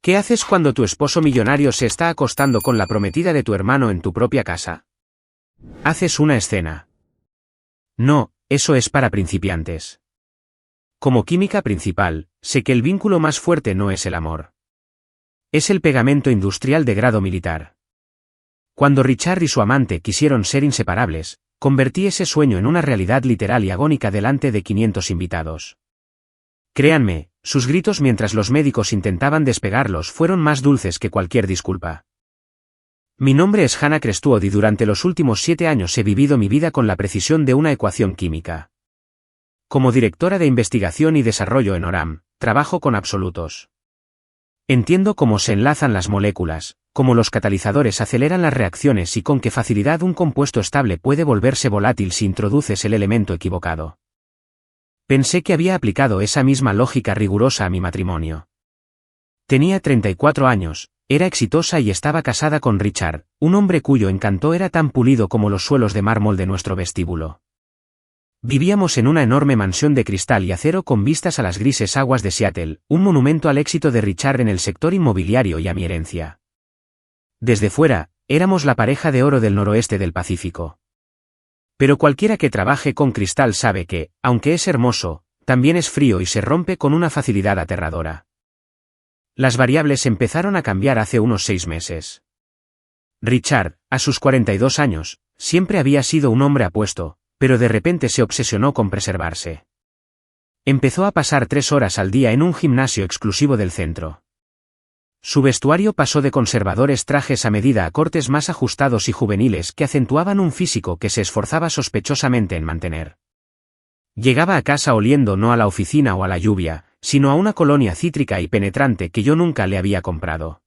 ¿Qué haces cuando tu esposo millonario se está acostando con la prometida de tu hermano en tu propia casa? Haces una escena. No, eso es para principiantes. Como química principal, sé que el vínculo más fuerte no es el amor. Es el pegamento industrial de grado militar. Cuando Richard y su amante quisieron ser inseparables, convertí ese sueño en una realidad literal y agónica delante de 500 invitados. Créanme, sus gritos mientras los médicos intentaban despegarlos fueron más dulces que cualquier disculpa. Mi nombre es Hannah Crestwood y durante los últimos 7 años he vivido mi vida con la precisión de una ecuación química. Como directora de investigación y desarrollo en Oram, trabajo con absolutos. Entiendo cómo se enlazan las moléculas, cómo los catalizadores aceleran las reacciones y con qué facilidad un compuesto estable puede volverse volátil si introduces el elemento equivocado. Pensé que había aplicado esa misma lógica rigurosa a mi matrimonio. Tenía 34 años, era exitosa y estaba casada con Richard, un hombre cuyo encanto era tan pulido como los suelos de mármol de nuestro vestíbulo. Vivíamos en una enorme mansión de cristal y acero con vistas a las grises aguas de Seattle, un monumento al éxito de Richard en el sector inmobiliario y a mi herencia. Desde fuera, éramos la pareja de oro del noroeste del Pacífico. Pero cualquiera que trabaje con cristal sabe que, aunque es hermoso, también es frío y se rompe con una facilidad aterradora. Las variables empezaron a cambiar hace unos 6 meses. Richard, a sus 42 años, siempre había sido un hombre apuesto, pero de repente se obsesionó con preservarse. Empezó a pasar 3 horas al día en un gimnasio exclusivo del centro. Su vestuario pasó de conservadores trajes a medida a cortes más ajustados y juveniles que acentuaban un físico que se esforzaba sospechosamente en mantener. Llegaba a casa oliendo no a la oficina o a la lluvia, sino a una colonia cítrica y penetrante que yo nunca le había comprado.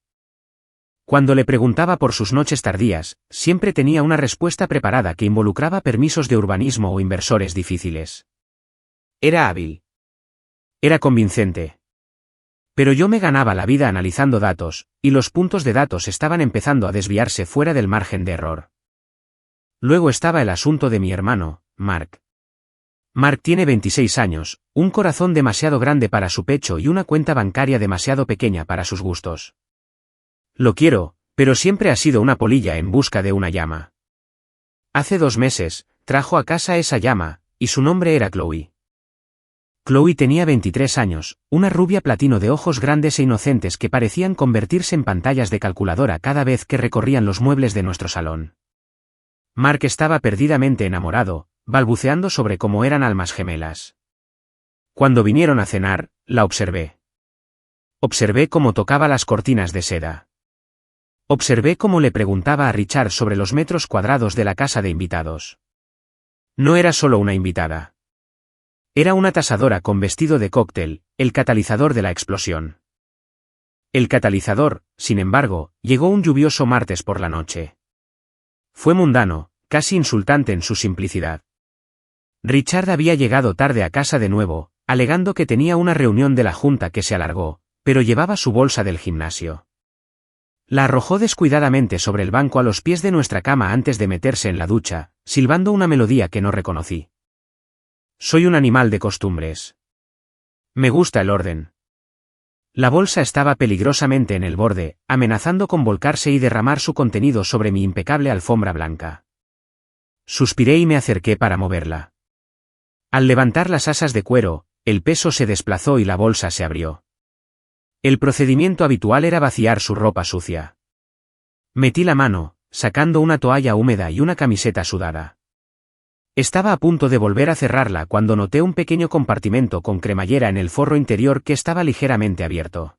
Cuando le preguntaba por sus noches tardías, siempre tenía una respuesta preparada que involucraba permisos de urbanismo o inversores difíciles. Era hábil. Era convincente. Pero yo me ganaba la vida analizando datos, y los puntos de datos estaban empezando a desviarse fuera del margen de error. Luego estaba el asunto de mi hermano, Mark. Mark tiene 26 años, un corazón demasiado grande para su pecho y una cuenta bancaria demasiado pequeña para sus gustos. Lo quiero, pero siempre ha sido una polilla en busca de una llama. Hace 2 meses, trajo a casa esa llama, y su nombre era Chloe. Chloe tenía 23 años, una rubia platino de ojos grandes e inocentes que parecían convertirse en pantallas de calculadora cada vez que recorrían los muebles de nuestro salón. Mark estaba perdidamente enamorado, balbuceando sobre cómo eran almas gemelas. Cuando vinieron a cenar, la observé. Observé cómo tocaba las cortinas de seda. Observé cómo le preguntaba a Richard sobre los metros cuadrados de la casa de invitados. No era solo una invitada. Era una tasadora con vestido de cóctel, el catalizador de la explosión. El catalizador, sin embargo, llegó un lluvioso martes por la noche. Fue mundano, casi insultante en su simplicidad. Richard había llegado tarde a casa de nuevo, alegando que tenía una reunión de la junta que se alargó, pero llevaba su bolsa del gimnasio. La arrojó descuidadamente sobre el banco a los pies de nuestra cama antes de meterse en la ducha, silbando una melodía que no reconocí. Soy un animal de costumbres. Me gusta el orden. La bolsa estaba peligrosamente en el borde, amenazando con volcarse y derramar su contenido sobre mi impecable alfombra blanca. Suspiré y me acerqué para moverla. Al levantar las asas de cuero, el peso se desplazó y la bolsa se abrió. El procedimiento habitual era vaciar su ropa sucia. Metí la mano, sacando una toalla húmeda y una camiseta sudada. Estaba a punto de volver a cerrarla cuando noté un pequeño compartimento con cremallera en el forro interior que estaba ligeramente abierto.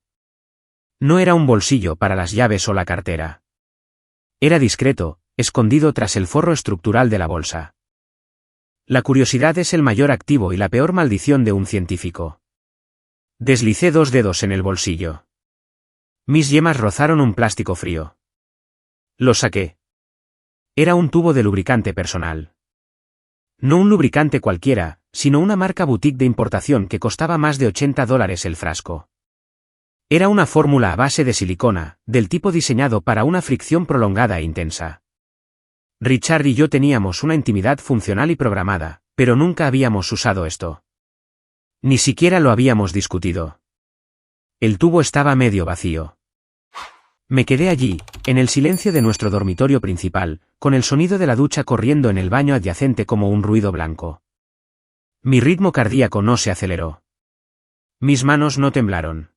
No era un bolsillo para las llaves o la cartera. Era discreto, escondido tras el forro estructural de la bolsa. La curiosidad es el mayor activo y la peor maldición de un científico. Deslicé 2 dedos en el bolsillo. Mis yemas rozaron un plástico frío. Lo saqué. Era un tubo de lubricante personal. No un lubricante cualquiera, sino una marca boutique de importación que costaba más de $80 el frasco. Era una fórmula a base de silicona, del tipo diseñado para una fricción prolongada e intensa. Richard y yo teníamos una intimidad funcional y programada, pero nunca habíamos usado esto. Ni siquiera lo habíamos discutido. El tubo estaba medio vacío. Me quedé allí, en el silencio de nuestro dormitorio principal, con el sonido de la ducha corriendo en el baño adyacente como un ruido blanco. Mi ritmo cardíaco no se aceleró. Mis manos no temblaron.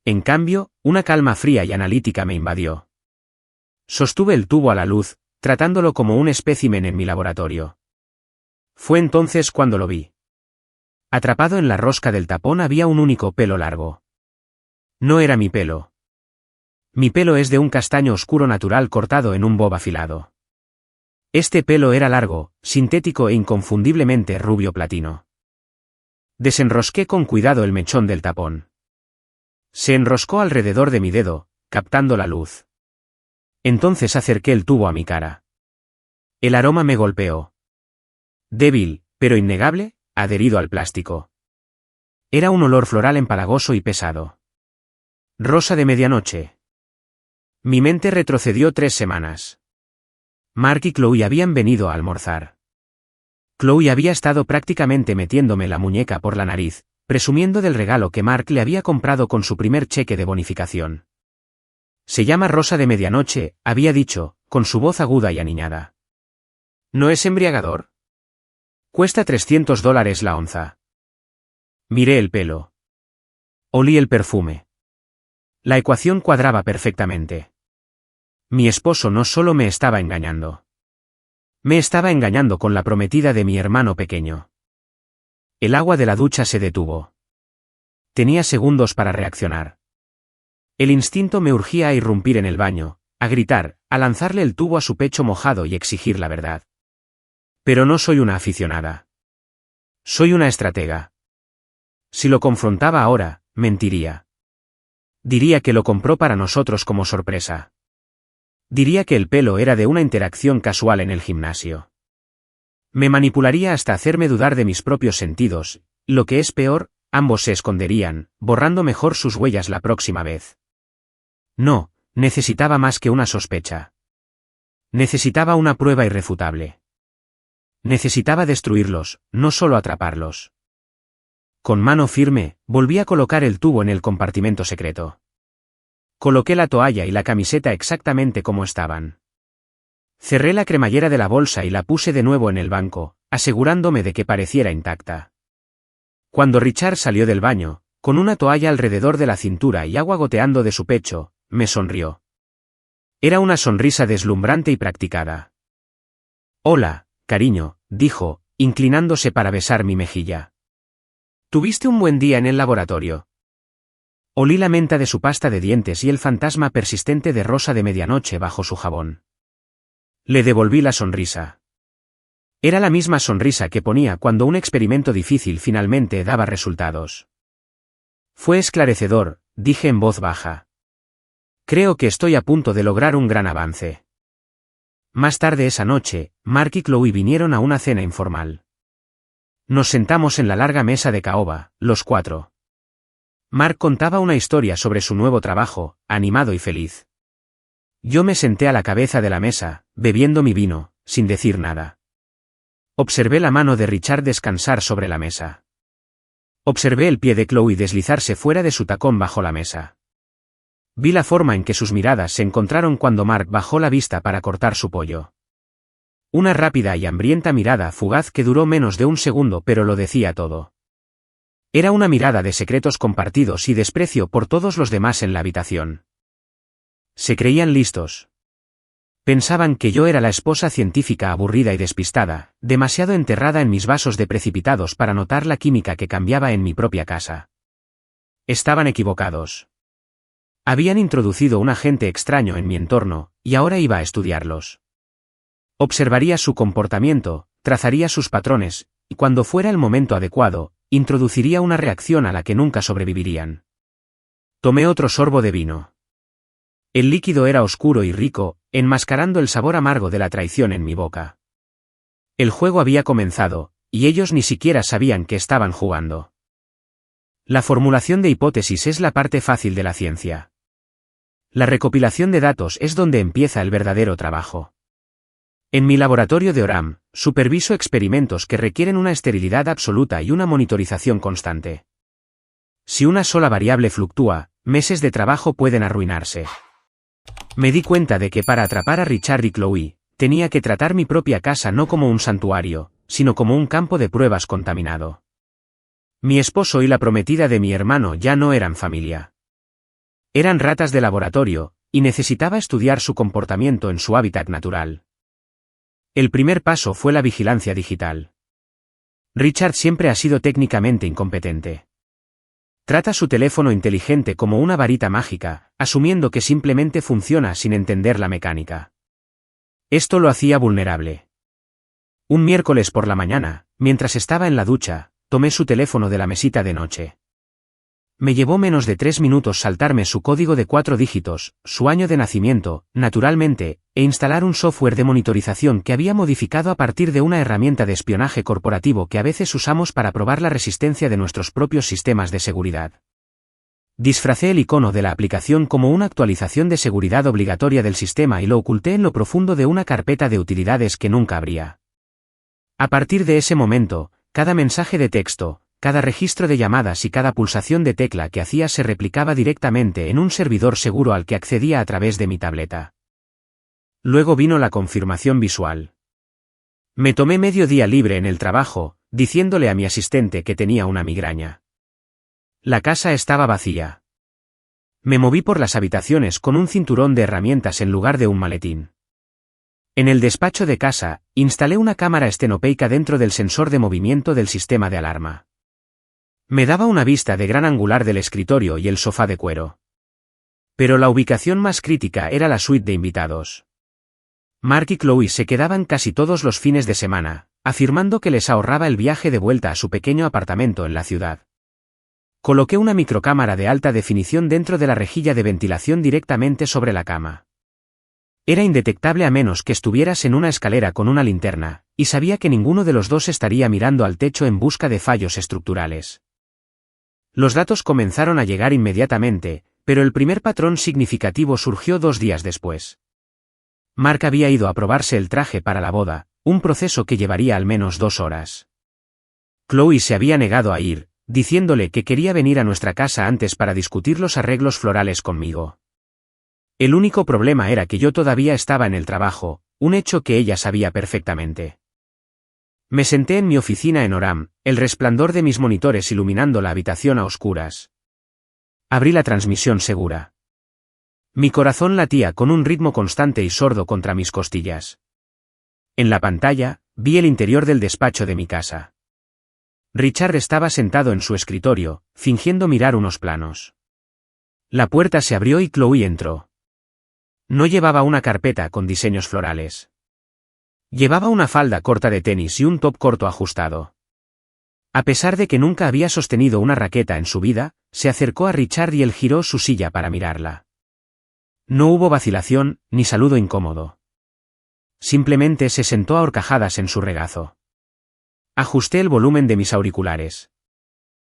En cambio, una calma fría y analítica me invadió. Sostuve el tubo a la luz, tratándolo como un espécimen en mi laboratorio. Fue entonces cuando lo vi. Atrapado en la rosca del tapón había un único pelo largo. No era mi pelo. Mi pelo es de un castaño oscuro natural cortado en un bob afilado. Este pelo era largo, sintético e inconfundiblemente rubio platino. Desenrosqué con cuidado el mechón del tapón. Se enroscó alrededor de mi dedo, captando la luz. Entonces acerqué el tubo a mi cara. El aroma me golpeó. Débil, pero innegable, adherido al plástico. Era un olor floral empalagoso y pesado. Rosa de medianoche. Mi mente retrocedió 3 semanas. Mark y Chloe habían venido a almorzar. Chloe había estado prácticamente metiéndome la muñeca por la nariz, presumiendo del regalo que Mark le había comprado con su primer cheque de bonificación. Se llama Rosa de medianoche, había dicho, con su voz aguda y aniñada. ¿No es embriagador? Cuesta $300 la onza. Miré el pelo. Olí el perfume. La ecuación cuadraba perfectamente. Mi esposo no solo me estaba engañando. Me estaba engañando con la prometida de mi hermano pequeño. El agua de la ducha se detuvo. Tenía segundos para reaccionar. El instinto me urgía a irrumpir en el baño, a gritar, a lanzarle el tubo a su pecho mojado y exigir la verdad. Pero no soy una aficionada. Soy una estratega. Si lo confrontaba ahora, mentiría. Diría que lo compró para nosotros como sorpresa. Diría que el pelo era de una interacción casual en el gimnasio. Me manipularía hasta hacerme dudar de mis propios sentidos, lo que es peor, ambos se esconderían, borrando mejor sus huellas la próxima vez. No, necesitaba más que una sospecha. Necesitaba una prueba irrefutable. Necesitaba destruirlos, no solo atraparlos. Con mano firme, volví a colocar el tubo en el compartimento secreto. Coloqué la toalla y la camiseta exactamente como estaban. Cerré la cremallera de la bolsa y la puse de nuevo en el banco, asegurándome de que pareciera intacta. Cuando Richard salió del baño, con una toalla alrededor de la cintura y agua goteando de su pecho, me sonrió. Era una sonrisa deslumbrante y practicada. «Hola, cariño», dijo, inclinándose para besar mi mejilla. «¿Tuviste un buen día en el laboratorio?» Olí la menta de su pasta de dientes y el fantasma persistente de Rosa de medianoche bajo su jabón. Le devolví la sonrisa. Era la misma sonrisa que ponía cuando un experimento difícil finalmente daba resultados. Fue esclarecedor, dije en voz baja. Creo que estoy a punto de lograr un gran avance. Más tarde esa noche, Mark y Chloe vinieron a una cena informal. Nos sentamos en la larga mesa de caoba, los 4. Mark contaba una historia sobre su nuevo trabajo, animado y feliz. Yo me senté a la cabeza de la mesa, bebiendo mi vino, sin decir nada. Observé la mano de Richard descansar sobre la mesa. Observé el pie de Chloe deslizarse fuera de su tacón bajo la mesa. Vi la forma en que sus miradas se encontraron cuando Mark bajó la vista para cortar su pollo. Una rápida y hambrienta mirada fugaz que duró menos de un segundo pero lo decía todo. Era una mirada de secretos compartidos y desprecio por todos los demás en la habitación. Se creían listos. Pensaban que yo era la esposa científica aburrida y despistada, demasiado enterrada en mis vasos de precipitados para notar la química que cambiaba en mi propia casa. Estaban equivocados. Habían introducido un agente extraño en mi entorno, y ahora iba a estudiarlos. Observaría su comportamiento, trazaría sus patrones, y cuando fuera el momento adecuado, introduciría una reacción a la que nunca sobrevivirían. Tomé otro sorbo de vino. El líquido era oscuro y rico, enmascarando el sabor amargo de la traición en mi boca. El juego había comenzado, y ellos ni siquiera sabían que estaban jugando. La formulación de hipótesis es la parte fácil de la ciencia. La recopilación de datos es donde empieza el verdadero trabajo. En mi laboratorio de Oram, superviso experimentos que requieren una esterilidad absoluta y una monitorización constante. Si una sola variable fluctúa, meses de trabajo pueden arruinarse. Me di cuenta de que para atrapar a Richard y Chloe, tenía que tratar mi propia casa no como un santuario, sino como un campo de pruebas contaminado. Mi esposo y la prometida de mi hermano ya no eran familia. Eran ratas de laboratorio, y necesitaba estudiar su comportamiento en su hábitat natural. El primer paso fue la vigilancia digital. Richard siempre ha sido técnicamente incompetente. Trata su teléfono inteligente como una varita mágica, asumiendo que simplemente funciona sin entender la mecánica. Esto lo hacía vulnerable. Un miércoles por la mañana, mientras estaba en la ducha, tomé su teléfono de la mesita de noche. Me llevó menos de 3 minutos saltarme su código de 4 dígitos, su año de nacimiento, naturalmente, e instalar un software de monitorización que había modificado a partir de una herramienta de espionaje corporativo que a veces usamos para probar la resistencia de nuestros propios sistemas de seguridad. Disfracé el icono de la aplicación como una actualización de seguridad obligatoria del sistema y lo oculté en lo profundo de una carpeta de utilidades que nunca abría. A partir de ese momento, cada mensaje de texto, cada registro de llamadas y cada pulsación de tecla que hacía se replicaba directamente en un servidor seguro al que accedía a través de mi tableta. Luego vino la confirmación visual. Me tomé medio día libre en el trabajo, diciéndole a mi asistente que tenía una migraña. La casa estaba vacía. Me moví por las habitaciones con un cinturón de herramientas en lugar de un maletín. En el despacho de casa, instalé una cámara estenopeica dentro del sensor de movimiento del sistema de alarma. Me daba una vista de gran angular del escritorio y el sofá de cuero. Pero la ubicación más crítica era la suite de invitados. Mark y Chloe se quedaban casi todos los fines de semana, afirmando que les ahorraba el viaje de vuelta a su pequeño apartamento en la ciudad. Coloqué una microcámara de alta definición dentro de la rejilla de ventilación directamente sobre la cama. Era indetectable a menos que estuvieras en una escalera con una linterna, y sabía que ninguno de los dos estaría mirando al techo en busca de fallos estructurales. Los datos comenzaron a llegar inmediatamente, pero el primer patrón significativo surgió 2 días después. Mark había ido a probarse el traje para la boda, un proceso que llevaría al menos 2 horas. Chloe se había negado a ir, diciéndole que quería venir a nuestra casa antes para discutir los arreglos florales conmigo. El único problema era que yo todavía estaba en el trabajo, un hecho que ella sabía perfectamente. Me senté en mi oficina en Orem, el resplandor de mis monitores iluminando la habitación a oscuras. Abrí la transmisión segura. Mi corazón latía con un ritmo constante y sordo contra mis costillas. En la pantalla, vi el interior del despacho de mi casa. Richard estaba sentado en su escritorio, fingiendo mirar unos planos. La puerta se abrió y Chloe entró. No llevaba una carpeta con diseños florales. Llevaba una falda corta de tenis y un top corto ajustado. A pesar de que nunca había sostenido una raqueta en su vida, se acercó a Richard y él giró su silla para mirarla. No hubo vacilación, ni saludo incómodo. Simplemente se sentó a horcajadas en su regazo. Ajusté el volumen de mis auriculares.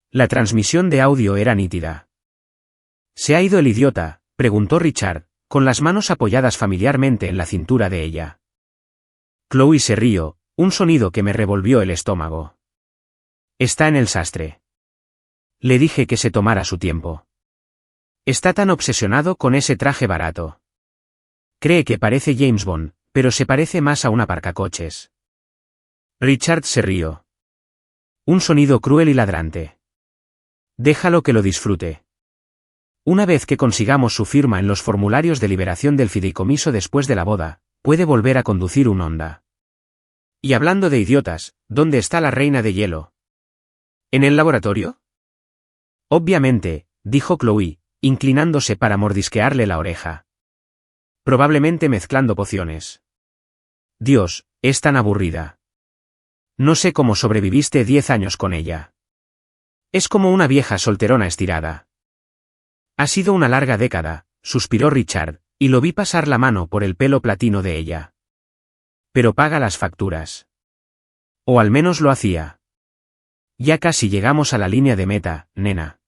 La transmisión de audio era nítida. ¿Se ha ido el idiota?, preguntó Richard, con las manos apoyadas familiarmente en la cintura de ella. Chloe se rió, un sonido que me revolvió el estómago. Está en el sastre. Le dije que se tomara su tiempo. Está tan obsesionado con ese traje barato. Cree que parece James Bond, pero se parece más a un aparcacoches. Richard se rió. Un sonido cruel y ladrante. Déjalo que lo disfrute. Una vez que consigamos su firma en los formularios de liberación del fideicomiso después de la boda, puede volver a conducir un Honda. Y hablando de idiotas, ¿dónde está la reina de hielo? ¿En el laboratorio? Obviamente, dijo Chloe, inclinándose para mordisquearle la oreja. Probablemente mezclando pociones. Dios, es tan aburrida. No sé cómo sobreviviste 10 años con ella. Es como una vieja solterona estirada. Ha sido una larga década, suspiró Richard, y lo vi pasar la mano por el pelo platino de ella. Pero paga las facturas. O al menos lo hacía. Ya casi llegamos a la línea de meta, nena.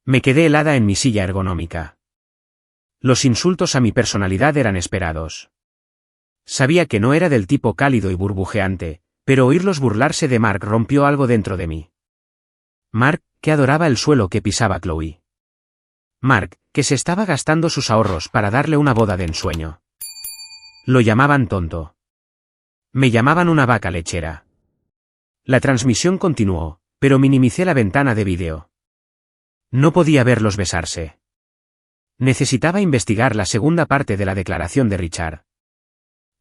Me quedé helada en mi silla ergonómica. Los insultos a mi personalidad eran esperados. Sabía que no era del tipo cálido y burbujeante, pero oírlos burlarse de Mark rompió algo dentro de mí. Mark, que adoraba el suelo que pisaba Chloe. Mark, que se estaba gastando sus ahorros para darle una boda de ensueño. Lo llamaban tonto. Me llamaban una vaca lechera. La transmisión continuó, pero minimicé la ventana de vídeo. No podía verlos besarse. Necesitaba investigar la segunda parte de la declaración de Richard.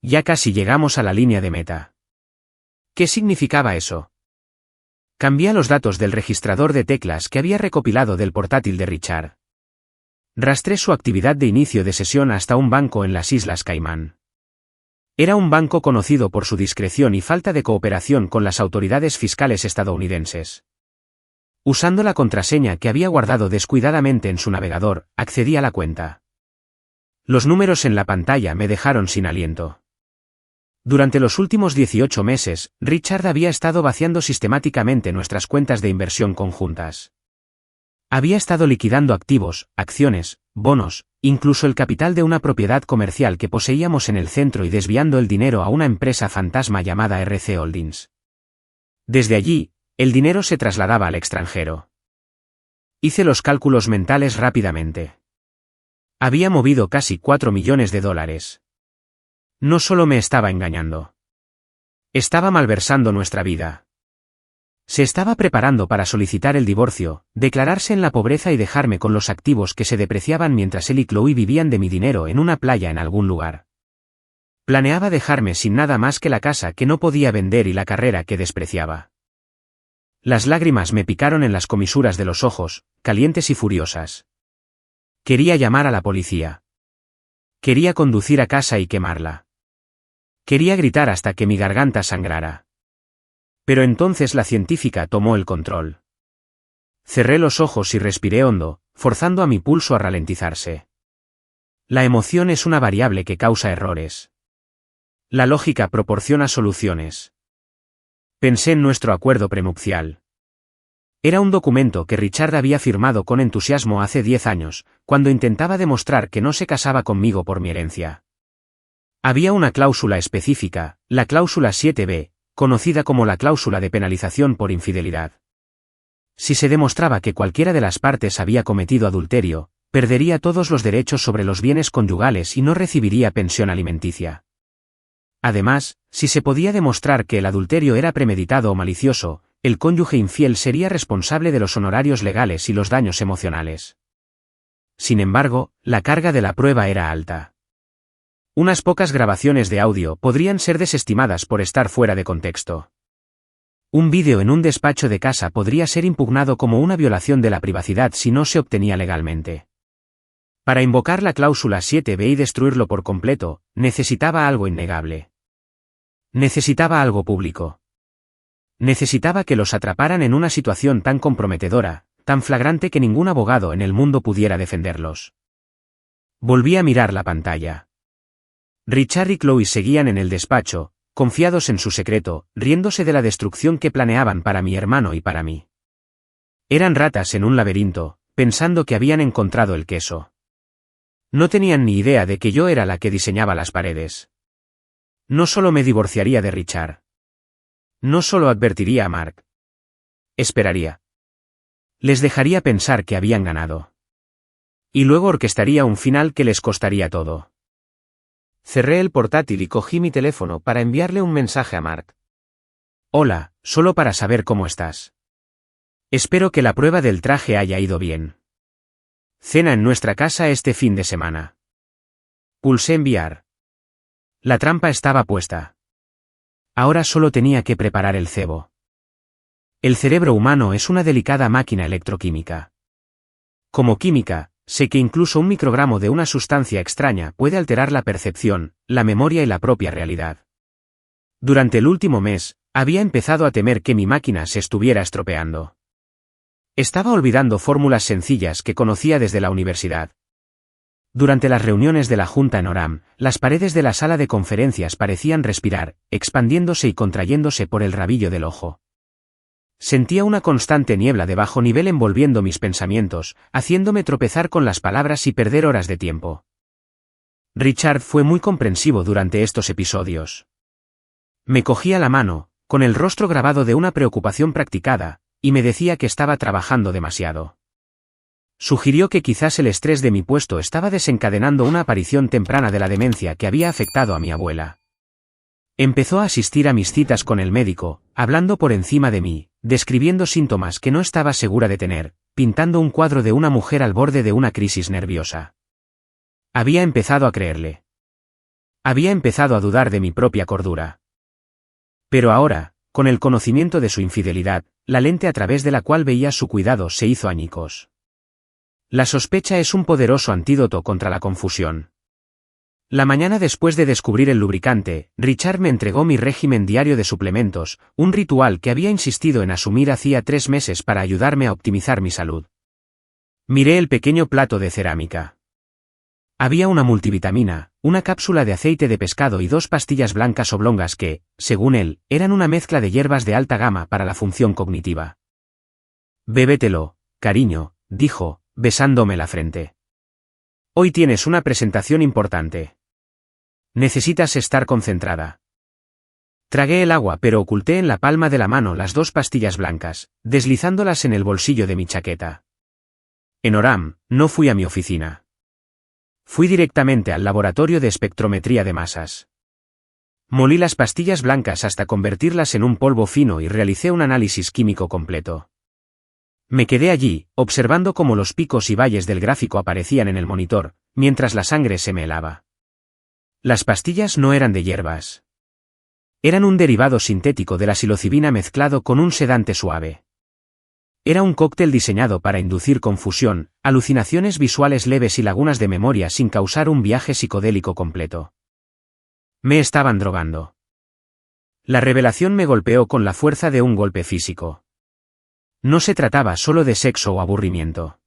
Ya casi llegamos a la línea de meta. ¿Qué significaba eso? Cambié los datos del registrador de teclas que había recopilado del portátil de Richard. Rastré su actividad de inicio de sesión hasta un banco en las Islas Caimán. Era un banco conocido por su discreción y falta de cooperación con las autoridades fiscales estadounidenses. Usando la contraseña que había guardado descuidadamente en su navegador, accedí a la cuenta. Los números en la pantalla me dejaron sin aliento. Durante los últimos 18 meses, Richard había estado vaciando sistemáticamente nuestras cuentas de inversión conjuntas. Había estado liquidando activos, acciones, bonos, incluso el capital de una propiedad comercial que poseíamos en el centro y desviando el dinero a una empresa fantasma llamada RC Holdings. Desde allí, el dinero se trasladaba al extranjero. Hice los cálculos mentales rápidamente. Había movido casi 4 millones de dólares. No solo me estaba engañando. Estaba malversando nuestra vida. Se estaba preparando para solicitar el divorcio, declararse en la pobreza y dejarme con los activos que se depreciaban mientras él y Chloe vivían de mi dinero en una playa en algún lugar. Planeaba dejarme sin nada más que la casa que no podía vender y la carrera que despreciaba. Las lágrimas me picaron en las comisuras de los ojos, calientes y furiosas. Quería llamar a la policía. Quería conducir a casa y quemarla. Quería gritar hasta que mi garganta sangrara. Pero entonces la científica tomó el control. Cerré los ojos y respiré hondo, forzando a mi pulso a ralentizarse. La emoción es una variable que causa errores. La lógica proporciona soluciones. Pensé en nuestro acuerdo prenupcial. Era un documento que Richard había firmado con entusiasmo hace 10 años, cuando intentaba demostrar que no se casaba conmigo por mi herencia. Había una cláusula específica, la cláusula 7b, conocida como la cláusula de penalización por infidelidad. Si se demostraba que cualquiera de las partes había cometido adulterio, perdería todos los derechos sobre los bienes conyugales y no recibiría pensión alimenticia. Además, si se podía demostrar que el adulterio era premeditado o malicioso, el cónyuge infiel sería responsable de los honorarios legales y los daños emocionales. Sin embargo, la carga de la prueba era alta. Unas pocas grabaciones de audio podrían ser desestimadas por estar fuera de contexto. Un vídeo en un despacho de casa podría ser impugnado como una violación de la privacidad si no se obtenía legalmente. Para invocar la cláusula 7b y destruirlo por completo, necesitaba algo innegable. Necesitaba algo público. Necesitaba que los atraparan en una situación tan comprometedora, tan flagrante que ningún abogado en el mundo pudiera defenderlos. Volví a mirar la pantalla. Richard y Chloe seguían en el despacho, confiados en su secreto, riéndose de la destrucción que planeaban para mi hermano y para mí. Eran ratas en un laberinto, pensando que habían encontrado el queso. No tenían ni idea de que yo era la que diseñaba las paredes. No solo me divorciaría de Richard. No solo advertiría a Mark. Esperaría. Les dejaría pensar que habían ganado. Y luego orquestaría un final que les costaría todo. Cerré el portátil y cogí mi teléfono para enviarle un mensaje a Mark. Hola, solo para saber cómo estás. Espero que la prueba del traje haya ido bien. Cena en nuestra casa este fin de semana. Pulsé enviar. La trampa estaba puesta. Ahora solo tenía que preparar el cebo. El cerebro humano es una delicada máquina electroquímica. Como química, sé que incluso un microgramo de una sustancia extraña puede alterar la percepción, la memoria y la propia realidad. Durante el último mes, había empezado a temer que mi máquina se estuviera estropeando. Estaba olvidando fórmulas sencillas que conocía desde la universidad. Durante las reuniones de la Junta en Orem, las paredes de la sala de conferencias parecían respirar, expandiéndose y contrayéndose por el rabillo del ojo. Sentía una constante niebla de bajo nivel envolviendo mis pensamientos, haciéndome tropezar con las palabras y perder horas de tiempo. Richard fue muy comprensivo durante estos episodios. Me cogía la mano, con el rostro grabado de una preocupación practicada, y me decía que estaba trabajando demasiado. Sugirió que quizás el estrés de mi puesto estaba desencadenando una aparición temprana de la demencia que había afectado a mi abuela. Empezó a asistir a mis citas con el médico, hablando por encima de mí, describiendo síntomas que no estaba segura de tener, pintando un cuadro de una mujer al borde de una crisis nerviosa. Había empezado a creerle. Había empezado a dudar de mi propia cordura. Pero ahora, con el conocimiento de su infidelidad, la lente a través de la cual veía su cuidado se hizo añicos. La sospecha es un poderoso antídoto contra la confusión. La mañana después de descubrir el lubricante, Richard me entregó mi régimen diario de suplementos, un ritual que había insistido en asumir hacía 3 meses para ayudarme a optimizar mi salud. Miré el pequeño plato de cerámica. Había una multivitamina, una cápsula de aceite de pescado y 2 pastillas blancas oblongas que, según él, eran una mezcla de hierbas de alta gama para la función cognitiva. Bébetelo, cariño, dijo, besándome la frente. Hoy tienes una presentación importante. Necesitas estar concentrada. Tragué el agua pero oculté en la palma de la mano las 2 pastillas blancas, deslizándolas en el bolsillo de mi chaqueta. En Oram, no fui a mi oficina. Fui directamente al laboratorio de espectrometría de masas. Molí las pastillas blancas hasta convertirlas en un polvo fino y realicé un análisis químico completo. Me quedé allí, observando cómo los picos y valles del gráfico aparecían en el monitor, mientras la sangre se me helaba. Las pastillas no eran de hierbas. Eran un derivado sintético de la psilocibina mezclado con un sedante suave. Era un cóctel diseñado para inducir confusión, alucinaciones visuales leves y lagunas de memoria sin causar un viaje psicodélico completo. Me estaban drogando. La revelación me golpeó con la fuerza de un golpe físico. No se trataba solo de sexo o aburrimiento.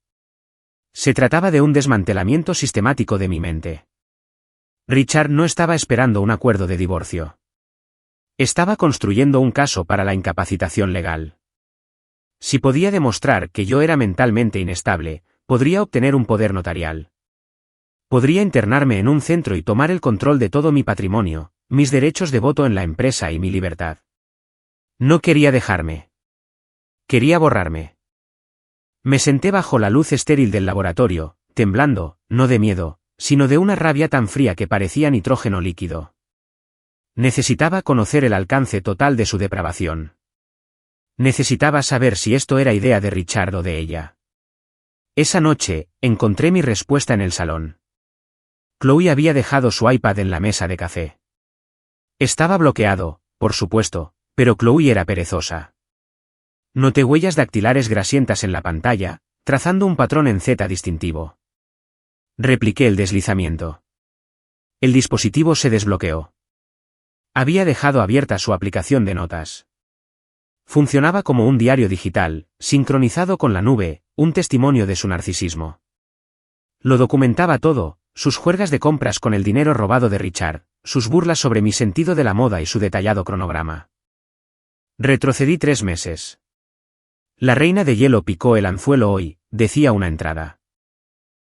Se trataba de un desmantelamiento sistemático de mi mente. Richard no estaba esperando un acuerdo de divorcio. Estaba construyendo un caso para la incapacitación legal. Si podía demostrar que yo era mentalmente inestable, podría obtener un poder notarial. Podría internarme en un centro y tomar el control de todo mi patrimonio, mis derechos de voto en la empresa y mi libertad. No quería dejarme. Quería borrarme. Me senté bajo la luz estéril del laboratorio, temblando, no de miedo, sino de una rabia tan fría que parecía nitrógeno líquido. Necesitaba conocer el alcance total de su depravación. Necesitaba saber si esto era idea de Richard o de ella. Esa noche, encontré mi respuesta en el salón. Chloe había dejado su iPad en la mesa de café. Estaba bloqueado, por supuesto, pero Chloe era perezosa. Noté huellas dactilares grasientas en la pantalla, trazando un patrón en Z distintivo. Repliqué el deslizamiento. El dispositivo se desbloqueó. Había dejado abierta su aplicación de notas. Funcionaba como un diario digital, sincronizado con la nube, un testimonio de su narcisismo. Lo documentaba todo, sus juergas de compras con el dinero robado de Richard, sus burlas sobre mi sentido de la moda y su detallado cronograma. Retrocedí 3 meses. La reina de hielo picó el anzuelo hoy, decía una entrada.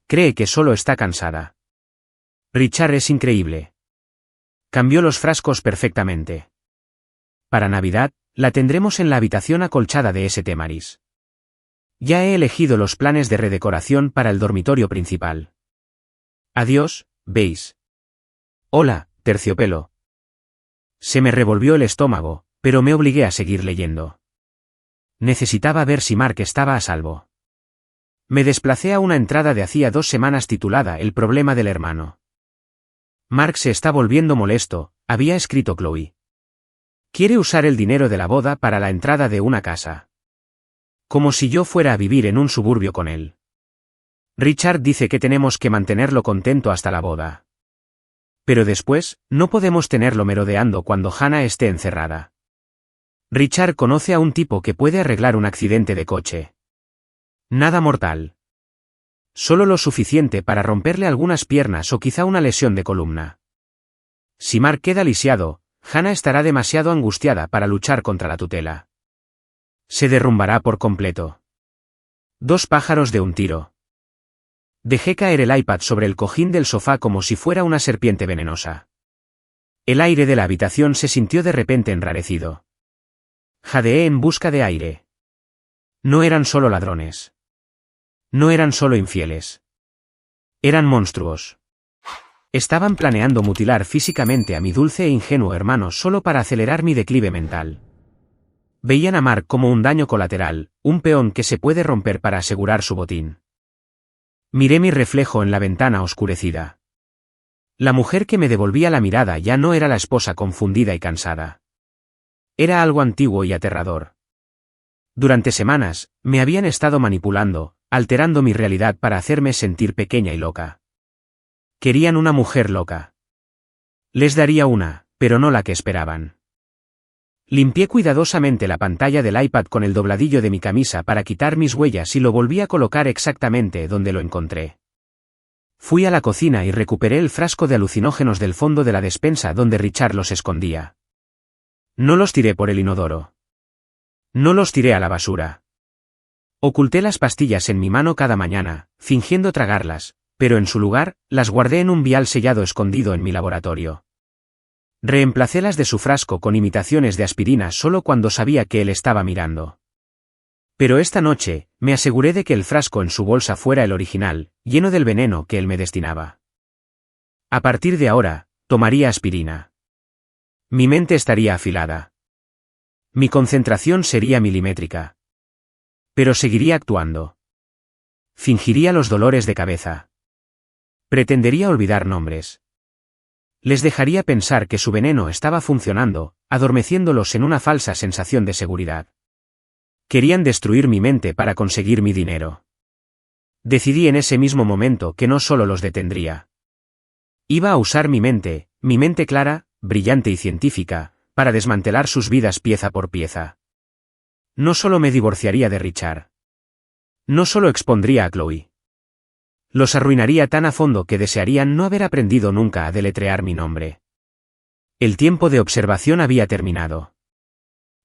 Cree que solo está cansada. Richard es increíble. Cambió los frascos perfectamente. Para Navidad, la tendremos en la habitación acolchada de St. Mary's. Ya he elegido los planes de redecoración para el dormitorio principal. Adiós, ¿veis? Hola, terciopelo. Se me revolvió el estómago, pero me obligué a seguir leyendo. Necesitaba ver si Mark estaba a salvo. Me desplacé a una entrada de hacía 2 semanas titulada El problema del hermano. Mark se está volviendo molesto, había escrito Chloe. Quiere usar el dinero de la boda para la entrada de una casa. Como si yo fuera a vivir en un suburbio con él. Richard dice que tenemos que mantenerlo contento hasta la boda. Pero después, no podemos tenerlo merodeando cuando Hannah esté encerrada. Richard conoce a un tipo que puede arreglar un accidente de coche. Nada mortal. Solo lo suficiente para romperle algunas piernas o quizá una lesión de columna. Si Mark queda lisiado, Hannah estará demasiado angustiada para luchar contra la tutela. Se derrumbará por completo. 2 pájaros de un tiro. Dejé caer el iPad sobre el cojín del sofá como si fuera una serpiente venenosa. El aire de la habitación se sintió de repente enrarecido. Jadeé en busca de aire. No eran solo ladrones. No eran solo infieles. Eran monstruos. Estaban planeando mutilar físicamente a mi dulce e ingenuo hermano solo para acelerar mi declive mental. Veían a Mark como un daño colateral, un peón que se puede romper para asegurar su botín. Miré mi reflejo en la ventana oscurecida. La mujer que me devolvía la mirada ya no era la esposa confundida y cansada. Era algo antiguo y aterrador. Durante semanas, me habían estado manipulando, alterando mi realidad para hacerme sentir pequeña y loca. Querían una mujer loca. Les daría una, pero no la que esperaban. Limpié cuidadosamente la pantalla del iPad con el dobladillo de mi camisa para quitar mis huellas y lo volví a colocar exactamente donde lo encontré. Fui a la cocina y recuperé el frasco de alucinógenos del fondo de la despensa donde Richard los escondía. No los tiré por el inodoro. No los tiré a la basura. Oculté las pastillas en mi mano cada mañana, fingiendo tragarlas, pero en su lugar, las guardé en un vial sellado escondido en mi laboratorio. Reemplacélas de su frasco con imitaciones de aspirina solo cuando sabía que él estaba mirando. Pero esta noche, me aseguré de que el frasco en su bolsa fuera el original, lleno del veneno que él me destinaba. A partir de ahora, tomaría aspirina. Mi mente estaría afilada. Mi concentración sería milimétrica. Pero seguiría actuando. Fingiría los dolores de cabeza. Pretendería olvidar nombres. Les dejaría pensar que su veneno estaba funcionando, adormeciéndolos en una falsa sensación de seguridad. Querían destruir mi mente para conseguir mi dinero. Decidí en ese mismo momento que no solo los detendría. Iba a usar mi mente clara, brillante y científica, para desmantelar sus vidas pieza por pieza. No solo me divorciaría de Richard. No solo expondría a Chloe. Los arruinaría tan a fondo que desearían no haber aprendido nunca a deletrear mi nombre. El tiempo de observación había terminado.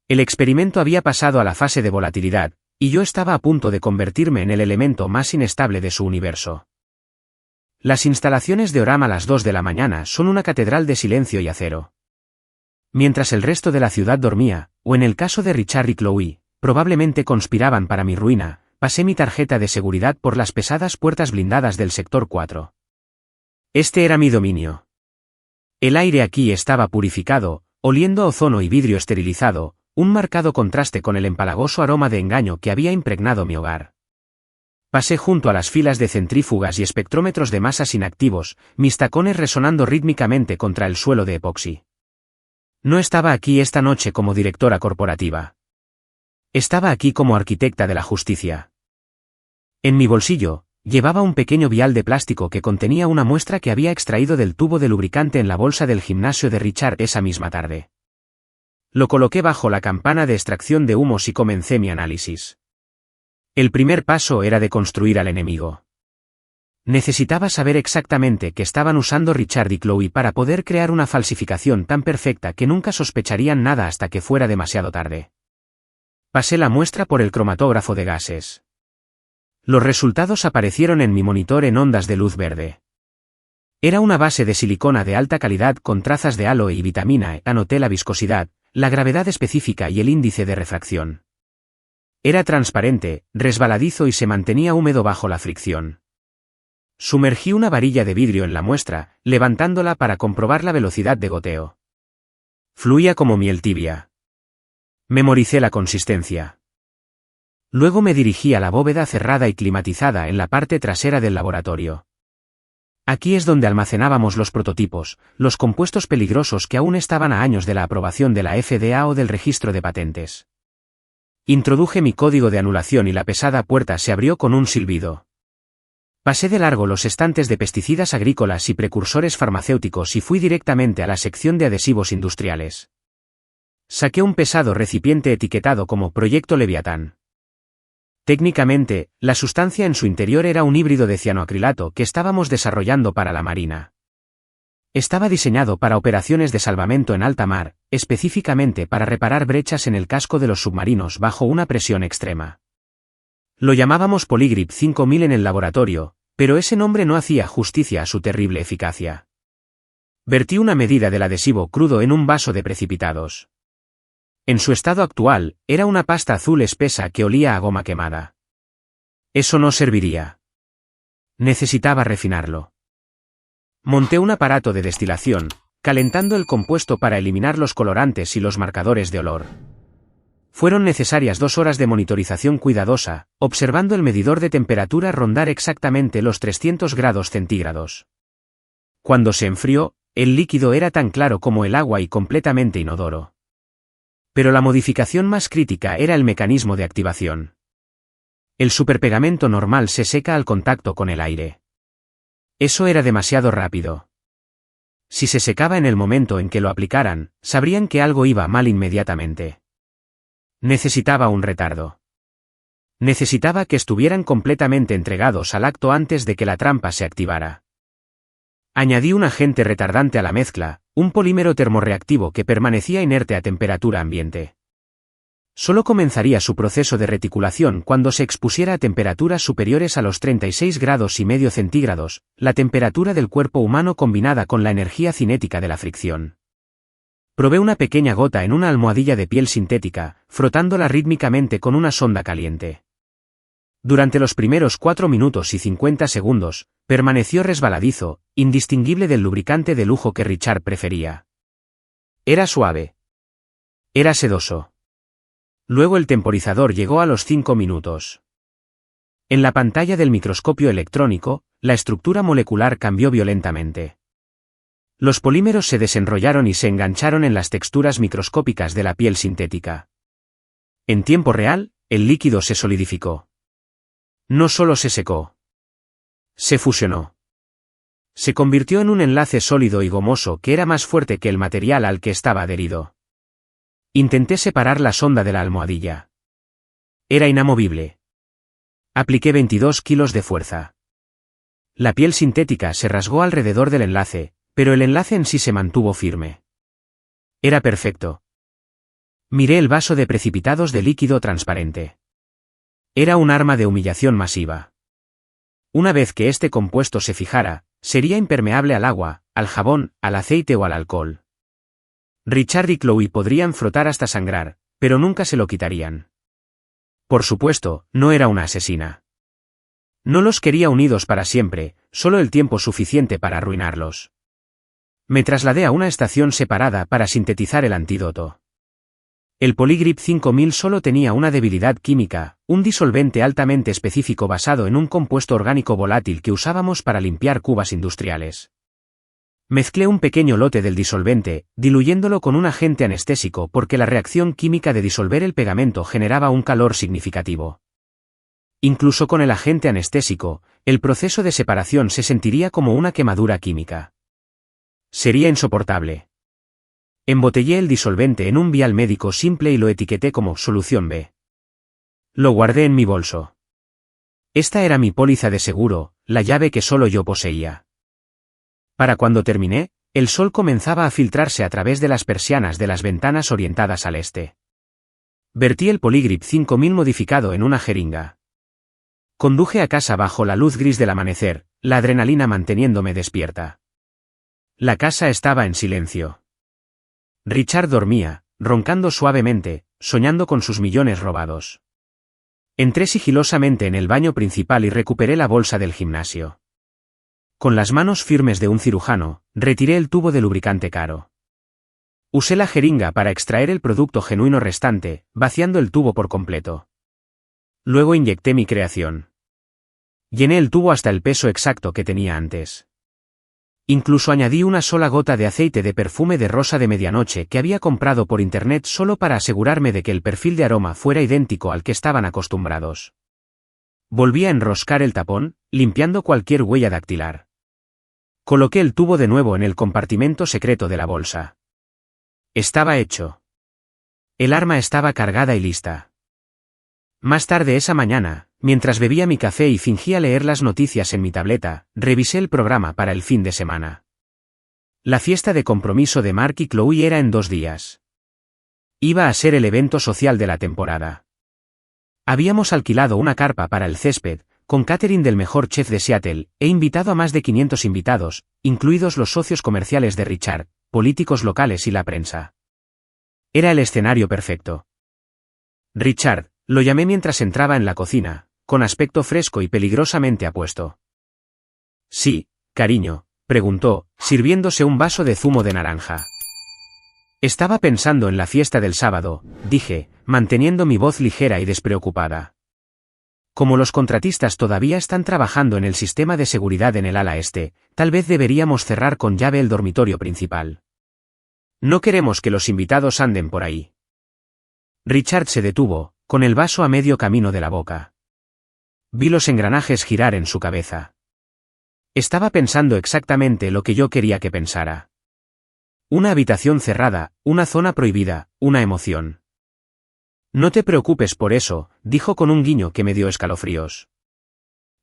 El experimento había pasado a la fase de volatilidad, y yo estaba a punto de convertirme en el elemento más inestable de su universo. Las instalaciones de Orama a las 2 de la mañana son una catedral de silencio y acero. Mientras el resto de la ciudad dormía, o en el caso de Richard y Chloe, probablemente conspiraban para mi ruina, pasé mi tarjeta de seguridad por las pesadas puertas blindadas del sector 4. Este era mi dominio. El aire aquí estaba purificado, oliendo a ozono y vidrio esterilizado, un marcado contraste con el empalagoso aroma de engaño que había impregnado mi hogar. Pasé junto a las filas de centrífugas y espectrómetros de masas inactivos, mis tacones resonando rítmicamente contra el suelo de epoxi. No estaba aquí esta noche como directora corporativa. Estaba aquí como arquitecta de la justicia. En mi bolsillo, llevaba un pequeño vial de plástico que contenía una muestra que había extraído del tubo de lubricante en la bolsa del gimnasio de Richard esa misma tarde. Lo coloqué bajo la campana de extracción de humos y comencé mi análisis. El primer paso era deconstruir al enemigo. Necesitaba saber exactamente qué estaban usando Richard y Chloe para poder crear una falsificación tan perfecta que nunca sospecharían nada hasta que fuera demasiado tarde. Pasé la muestra por el cromatógrafo de gases. Los resultados aparecieron en mi monitor en ondas de luz verde. Era una base de silicona de alta calidad con trazas de aloe y vitamina E. Anoté la viscosidad, la gravedad específica y el índice de refracción. Era transparente, resbaladizo y se mantenía húmedo bajo la fricción. Sumergí una varilla de vidrio en la muestra, levantándola para comprobar la velocidad de goteo. Fluía como miel tibia. Memoricé la consistencia. Luego me dirigí a la bóveda cerrada y climatizada en la parte trasera del laboratorio. Aquí es donde almacenábamos los prototipos, los compuestos peligrosos que aún estaban a años de la aprobación de la FDA o del registro de patentes. Introduje mi código de anulación y la pesada puerta se abrió con un silbido. Pasé de largo los estantes de pesticidas agrícolas y precursores farmacéuticos y fui directamente a la sección de adhesivos industriales. Saqué un pesado recipiente etiquetado como Proyecto Leviatán. Técnicamente, la sustancia en su interior era un híbrido de cianoacrilato que estábamos desarrollando para la Marina. Estaba diseñado para operaciones de salvamento en alta mar, específicamente para reparar brechas en el casco de los submarinos bajo una presión extrema. Lo llamábamos Polygrip 5000 en el laboratorio, pero ese nombre no hacía justicia a su terrible eficacia. Vertí una medida del adhesivo crudo en un vaso de precipitados. En su estado actual, era una pasta azul espesa que olía a goma quemada. Eso no serviría. Necesitaba refinarlo. Monté un aparato de destilación, calentando el compuesto para eliminar los colorantes y los marcadores de olor. Fueron necesarias 2 horas de monitorización cuidadosa, observando el medidor de temperatura rondar exactamente los 300 grados centígrados. Cuando se enfrió, el líquido era tan claro como el agua y completamente inodoro. Pero la modificación más crítica era el mecanismo de activación. El superpegamento normal se seca al contacto con el aire. Eso era demasiado rápido. Si se secaba en el momento en que lo aplicaran, sabrían que algo iba mal inmediatamente. Necesitaba un retardo. Necesitaba que estuvieran completamente entregados al acto antes de que la trampa se activara. Añadí un agente retardante a la mezcla, un polímero termorreactivo que permanecía inerte a temperatura ambiente. Solo comenzaría su proceso de reticulación cuando se expusiera a temperaturas superiores a los 36 grados y medio centígrados, la temperatura del cuerpo humano combinada con la energía cinética de la fricción. Probé una pequeña gota en una almohadilla de piel sintética, frotándola rítmicamente con una sonda caliente. Durante los primeros 4 minutos y 50 segundos, permaneció resbaladizo, indistinguible del lubricante de lujo que Richard prefería. Era suave. Era sedoso. Luego el temporizador llegó a los 5 minutos. En la pantalla del microscopio electrónico, la estructura molecular cambió violentamente. Los polímeros se desenrollaron y se engancharon en las texturas microscópicas de la piel sintética. En tiempo real, el líquido se solidificó. No solo se secó. Se fusionó. Se convirtió en un enlace sólido y gomoso que era más fuerte que el material al que estaba adherido. Intenté separar la sonda de la almohadilla. Era inamovible. Apliqué 22 kilos de fuerza. La piel sintética se rasgó alrededor del enlace, pero el enlace en sí se mantuvo firme. Era perfecto. Miré el vaso de precipitados de líquido transparente. Era un arma de humillación masiva. Una vez que este compuesto se fijara, sería impermeable al agua, al jabón, al aceite o al alcohol. Richard y Chloe podrían frotar hasta sangrar, pero nunca se lo quitarían. Por supuesto, no era una asesina. No los quería unidos para siempre, solo el tiempo suficiente para arruinarlos. Me trasladé a una estación separada para sintetizar el antídoto. El Polygrip 5000 solo tenía una debilidad química, un disolvente altamente específico basado en un compuesto orgánico volátil que usábamos para limpiar cubas industriales. Mezclé un pequeño lote del disolvente, diluyéndolo con un agente anestésico porque la reacción química de disolver el pegamento generaba un calor significativo. Incluso con el agente anestésico, el proceso de separación se sentiría como una quemadura química. Sería insoportable. Embotellé el disolvente en un vial médico simple y lo etiqueté como solución B. Lo guardé en mi bolso. Esta era mi póliza de seguro, la llave que solo yo poseía. Para cuando terminé, el sol comenzaba a filtrarse a través de las persianas de las ventanas orientadas al este. Vertí el Polygrip 5000 modificado en una jeringa. Conduje a casa bajo la luz gris del amanecer, la adrenalina manteniéndome despierta. La casa estaba en silencio. Richard dormía, roncando suavemente, soñando con sus millones robados. Entré sigilosamente en el baño principal y recuperé la bolsa del gimnasio. Con las manos firmes de un cirujano, retiré el tubo de lubricante caro. Usé la jeringa para extraer el producto genuino restante, vaciando el tubo por completo. Luego inyecté mi creación. Llené el tubo hasta el peso exacto que tenía antes. Incluso añadí una sola gota de aceite de perfume de rosa de medianoche que había comprado por internet solo para asegurarme de que el perfil de aroma fuera idéntico al que estaban acostumbrados. Volví a enroscar el tapón, limpiando cualquier huella dactilar. Coloqué el tubo de nuevo en el compartimento secreto de la bolsa. Estaba hecho. El arma estaba cargada y lista. Más tarde esa mañana, mientras bebía mi café y fingía leer las noticias en mi tableta, revisé el programa para el fin de semana. La fiesta de compromiso de Mark y Chloe era en 2 días. Iba a ser el evento social de la temporada. Habíamos alquilado una carpa para el césped, con catering del mejor chef de Seattle, e invitado a más de 500 invitados, incluidos los socios comerciales de Richard, políticos locales y la prensa. Era el escenario perfecto. Richard, lo llamé mientras entraba en la cocina, con aspecto fresco y peligrosamente apuesto. Sí, cariño, preguntó, sirviéndose un vaso de zumo de naranja. Estaba pensando en la fiesta del sábado, dije, manteniendo mi voz ligera y despreocupada. Como los contratistas todavía están trabajando en el sistema de seguridad en el ala este, tal vez deberíamos cerrar con llave el dormitorio principal. No queremos que los invitados anden por ahí. Richard se detuvo, con el vaso a medio camino de la boca. Vi los engranajes girar en su cabeza. Estaba pensando exactamente lo que yo quería que pensara. Una habitación cerrada, una zona prohibida, una emoción. No te preocupes por eso, dijo con un guiño que me dio escalofríos.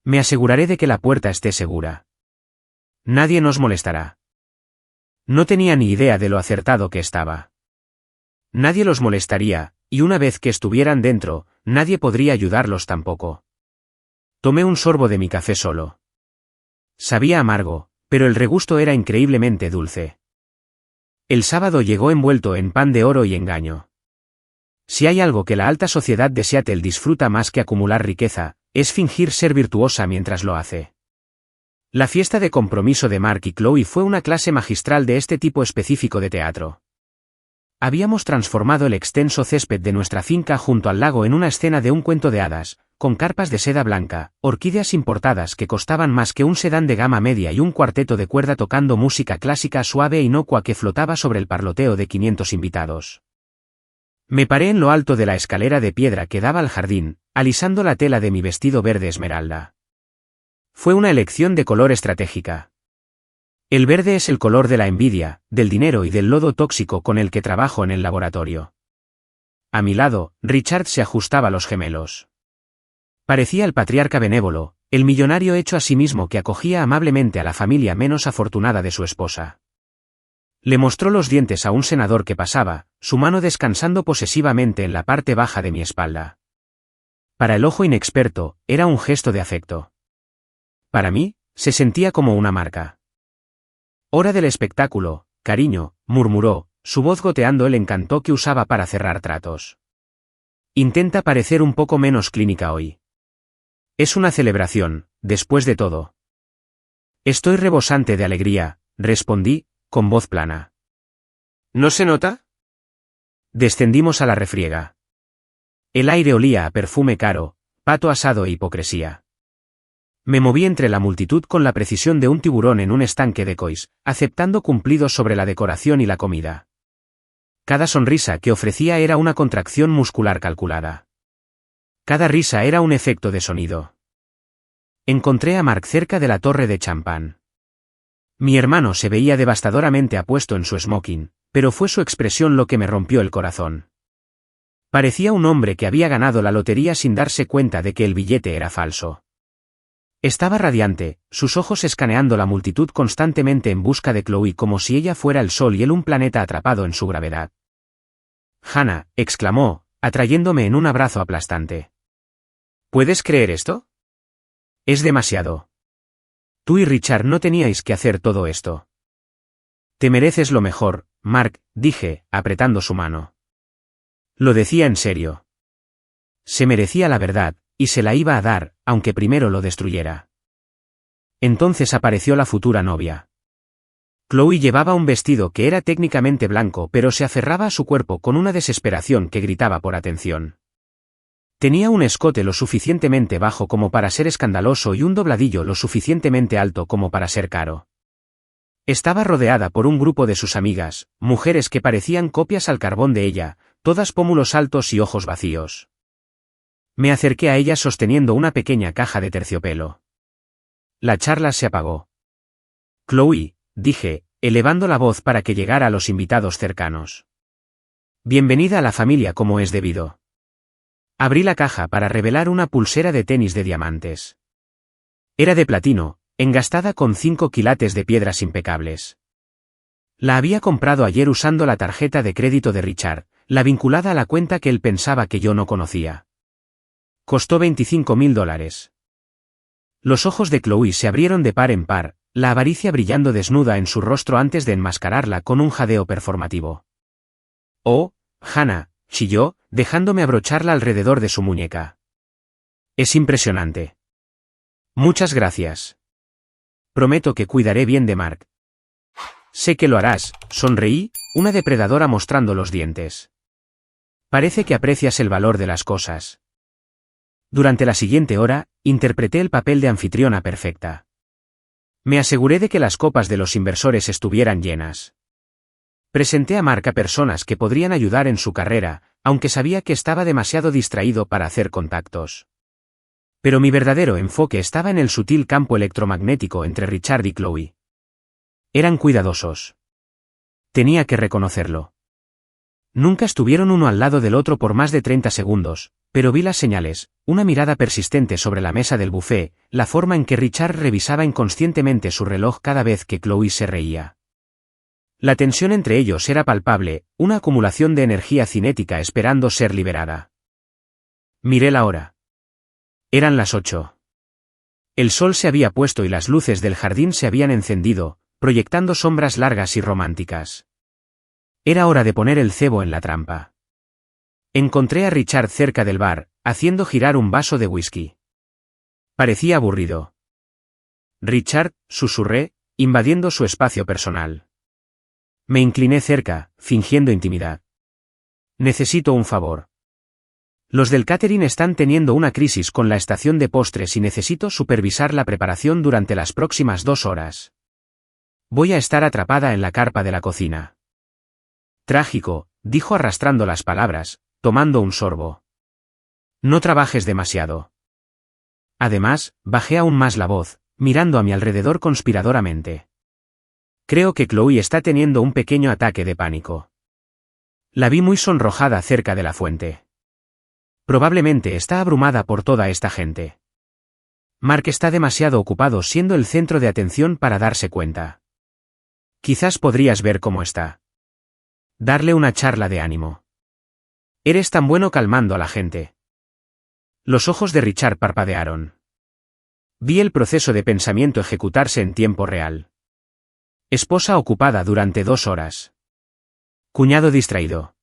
Me aseguraré de que la puerta esté segura. Nadie nos molestará. No tenía ni idea de lo acertado que estaba. Nadie los molestaría, y una vez que estuvieran dentro, nadie podría ayudarlos tampoco. Tomé un sorbo de mi café solo. Sabía amargo, pero el regusto era increíblemente dulce. El sábado llegó envuelto en pan de oro y engaño. Si hay algo que la alta sociedad de Seattle disfruta más que acumular riqueza, es fingir ser virtuosa mientras lo hace. La fiesta de compromiso de Mark y Chloe fue una clase magistral de este tipo específico de teatro. Habíamos transformado el extenso césped de nuestra finca junto al lago en una escena de un cuento de hadas, con carpas de seda blanca, orquídeas importadas que costaban más que un sedán de gama media y un cuarteto de cuerda tocando música clásica suave e inocua que flotaba sobre el parloteo de 500 invitados. Me paré en lo alto de la escalera de piedra que daba al jardín, alisando la tela de mi vestido verde esmeralda. Fue una elección de color estratégica. El verde es el color de la envidia, del dinero y del lodo tóxico con el que trabajo en el laboratorio. A mi lado, Richard se ajustaba los gemelos. Parecía el patriarca benévolo, el millonario hecho a sí mismo que acogía amablemente a la familia menos afortunada de su esposa. Le mostró los dientes a un senador que pasaba, su mano descansando posesivamente en la parte baja de mi espalda. Para el ojo inexperto, era un gesto de afecto. Para mí, se sentía como una marca. Hora del espectáculo, cariño, murmuró, su voz goteando el encanto que usaba para cerrar tratos. Intenta parecer un poco menos clínica hoy. Es una celebración, después de todo. Estoy rebosante de alegría, respondí, con voz plana. ¿No se nota? Descendimos a la refriega. El aire olía a perfume caro, pato asado e hipocresía. Me moví entre la multitud con la precisión de un tiburón en un estanque de cois, aceptando cumplidos sobre la decoración y la comida. Cada sonrisa que ofrecía era una contracción muscular calculada. Cada risa era un efecto de sonido. Encontré a Mark cerca de la torre de champán. Mi hermano se veía devastadoramente apuesto en su smoking, pero fue su expresión lo que me rompió el corazón. Parecía un hombre que había ganado la lotería sin darse cuenta de que el billete era falso. Estaba radiante, sus ojos escaneando la multitud constantemente en busca de Chloe como si ella fuera el sol y él un planeta atrapado en su gravedad. «Hannah», exclamó, atrayéndome en un abrazo aplastante. «¿Puedes creer esto? Es demasiado. Tú y Richard no teníais que hacer todo esto. Te mereces lo mejor, Mark», dije, apretando su mano. Lo decía en serio. Se merecía la verdad, y se la iba a dar, aunque primero lo destruyera. Entonces apareció la futura novia. Chloe llevaba un vestido que era técnicamente blanco pero se aferraba a su cuerpo con una desesperación que gritaba por atención. Tenía un escote lo suficientemente bajo como para ser escandaloso y un dobladillo lo suficientemente alto como para ser caro. Estaba rodeada por un grupo de sus amigas, mujeres que parecían copias al carbón de ella, todas pómulos altos y ojos vacíos. Me acerqué a ella sosteniendo una pequeña caja de terciopelo. La charla se apagó. «Chloe», dije, elevando la voz para que llegara a los invitados cercanos. «Bienvenida a la familia como es debido». Abrí la caja para revelar una pulsera de tenis de diamantes. Era de platino, engastada con 5 quilates de piedras impecables. La había comprado ayer usando la tarjeta de crédito de Richard, la vinculada a la cuenta que él pensaba que yo no conocía. Costó $25.000. Los ojos de Chloe se abrieron de par en par, la avaricia brillando desnuda en su rostro antes de enmascararla con un jadeo performativo. «Oh, Hannah», chilló, dejándome abrocharla alrededor de su muñeca. Es impresionante. Muchas gracias. Prometo que cuidaré bien de Mark. Sé que lo harás, sonreí, una depredadora mostrando los dientes. Parece que aprecias el valor de las cosas. Durante la siguiente hora, interpreté el papel de anfitriona perfecta. Me aseguré de que las copas de los inversores estuvieran llenas. Presenté a Mark a personas que podrían ayudar en su carrera, aunque sabía que estaba demasiado distraído para hacer contactos. Pero mi verdadero enfoque estaba en el sutil campo electromagnético entre Richard y Chloe. Eran cuidadosos. Tenía que reconocerlo. Nunca estuvieron uno al lado del otro por más de 30 segundos, pero vi las señales, una mirada persistente sobre la mesa del buffet, la forma en que Richard revisaba inconscientemente su reloj cada vez que Chloe se reía. La tensión entre ellos era palpable, una acumulación de energía cinética esperando ser liberada. Miré la hora. Eran las 8. El sol se había puesto y las luces del jardín se habían encendido, proyectando sombras largas y románticas. Era hora de poner el cebo en la trampa. Encontré a Richard cerca del bar, haciendo girar un vaso de whisky. Parecía aburrido. Richard, susurré, invadiendo su espacio personal. Me incliné cerca, fingiendo intimidad. Necesito un favor. Los del catering están teniendo una crisis con la estación de postres y necesito supervisar la preparación durante las próximas 2 horas. Voy a estar atrapada en la carpa de la cocina. Trágico, dijo arrastrando las palabras, tomando un sorbo. No trabajes demasiado. Además, bajé aún más la voz, mirando a mi alrededor conspiradoramente. Creo que Chloe está teniendo un pequeño ataque de pánico. La vi muy sonrojada cerca de la fuente. Probablemente está abrumada por toda esta gente. Mark está demasiado ocupado siendo el centro de atención para darse cuenta. Quizás podrías ver cómo está. Darle una charla de ánimo. Eres tan bueno calmando a la gente. Los ojos de Richard parpadearon. Vi el proceso de pensamiento ejecutarse en tiempo real. Esposa ocupada durante 2 horas. Cuñado distraído.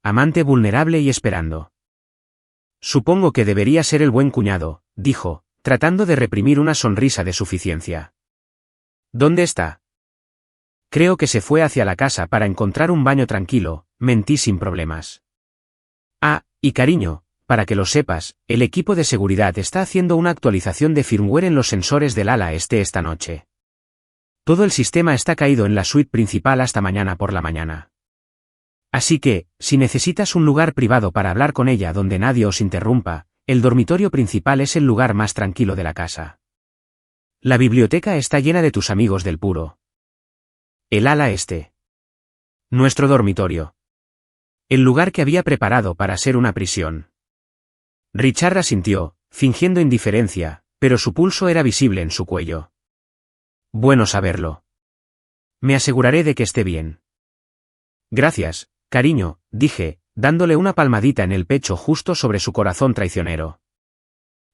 Amante vulnerable y esperando. Supongo que debería ser el buen cuñado, dijo, tratando de reprimir una sonrisa de suficiencia. ¿Dónde está? Creo que se fue hacia la casa para encontrar un baño tranquilo, mentí sin problemas. Ah, y cariño, para que lo sepas, el equipo de seguridad está haciendo una actualización de firmware en los sensores del ala este esta noche. Todo el sistema está caído en la suite principal hasta mañana por la mañana. Así que, si necesitas un lugar privado para hablar con ella donde nadie os interrumpa, el dormitorio principal es el lugar más tranquilo de la casa. La biblioteca está llena de tus amigos del puro. El ala este. Nuestro dormitorio. El lugar que había preparado para ser una prisión. Richard asintió, fingiendo indiferencia, pero su pulso era visible en su cuello. Bueno saberlo. Me aseguraré de que esté bien. Gracias, cariño, dije, dándole una palmadita en el pecho justo sobre su corazón traicionero.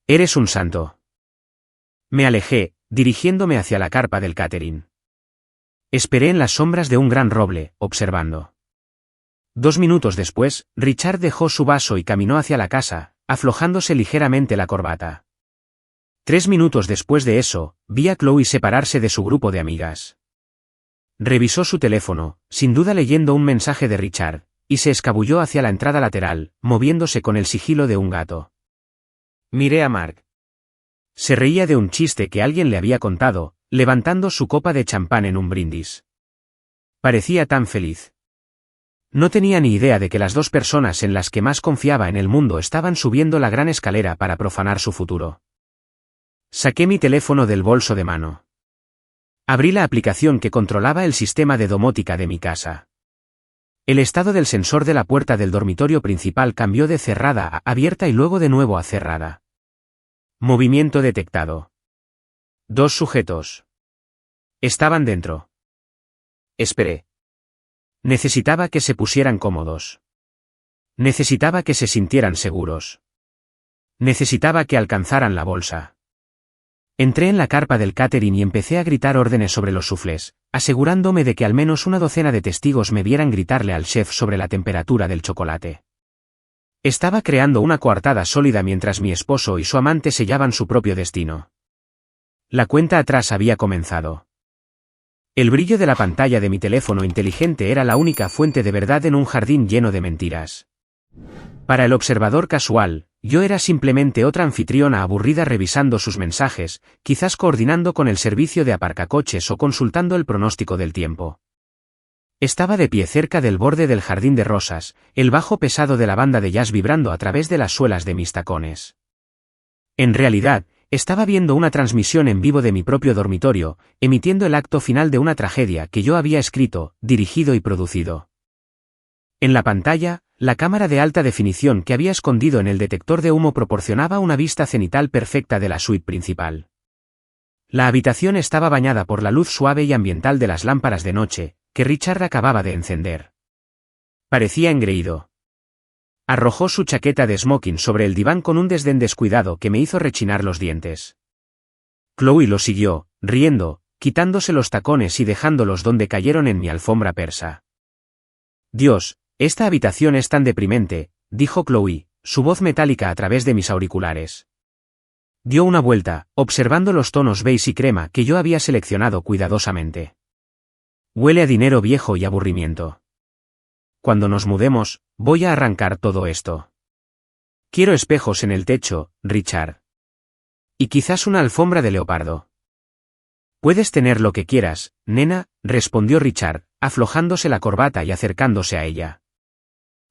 Eres un santo. Me alejé, dirigiéndome hacia la carpa del catering. Esperé en las sombras de un gran roble, observando. 2 minutos después, Richard dejó su vaso y caminó hacia la casa, aflojándose ligeramente la corbata. 3 minutos después de eso, vi a Chloe separarse de su grupo de amigas. Revisó su teléfono, sin duda leyendo un mensaje de Richard, y se escabulló hacia la entrada lateral, moviéndose con el sigilo de un gato. Miré a Mark. Se reía de un chiste que alguien le había contado, levantando su copa de champán en un brindis. Parecía tan feliz. No tenía ni idea de que las 2 personas en las que más confiaba en el mundo estaban subiendo la gran escalera para profanar su futuro. Saqué mi teléfono del bolso de mano. Abrí la aplicación que controlaba el sistema de domótica de mi casa. El estado del sensor de la puerta del dormitorio principal cambió de cerrada a abierta y luego de nuevo a cerrada. Movimiento detectado. 2 sujetos. Estaban dentro. Esperé. Necesitaba que se pusieran cómodos. Necesitaba que se sintieran seguros. Necesitaba que alcanzaran la bolsa. Entré en la carpa del catering y empecé a gritar órdenes sobre los suflés, asegurándome de que al menos una docena de testigos me vieran gritarle al chef sobre la temperatura del chocolate. Estaba creando una coartada sólida mientras mi esposo y su amante sellaban su propio destino. La cuenta atrás había comenzado. El brillo de la pantalla de mi teléfono inteligente era la única fuente de verdad en un jardín lleno de mentiras. Para el observador casual, yo era simplemente otra anfitriona aburrida revisando sus mensajes, quizás coordinando con el servicio de aparcacoches o consultando el pronóstico del tiempo. Estaba de pie cerca del borde del jardín de rosas, el bajo pesado de la banda de jazz vibrando a través de las suelas de mis tacones. En realidad, estaba viendo una transmisión en vivo de mi propio dormitorio, emitiendo el acto final de una tragedia que yo había escrito, dirigido y producido. En la pantalla, la cámara de alta definición que había escondido en el detector de humo proporcionaba una vista cenital perfecta de la suite principal. La habitación estaba bañada por la luz suave y ambiental de las lámparas de noche, que Richard acababa de encender. Parecía engreído. Arrojó su chaqueta de smoking sobre el diván con un desdén descuidado que me hizo rechinar los dientes. Chloe lo siguió, riendo, quitándose los tacones y dejándolos donde cayeron en mi alfombra persa. Dios, esta habitación es tan deprimente, dijo Chloe, su voz metálica a través de mis auriculares. Dio una vuelta, observando los tonos beige y crema que yo había seleccionado cuidadosamente. Huele a dinero viejo y aburrimiento. Cuando nos mudemos, voy a arrancar todo esto. Quiero espejos en el techo, Richard. Y quizás una alfombra de leopardo. Puedes tener lo que quieras, nena, respondió Richard, aflojándose la corbata y acercándose a ella.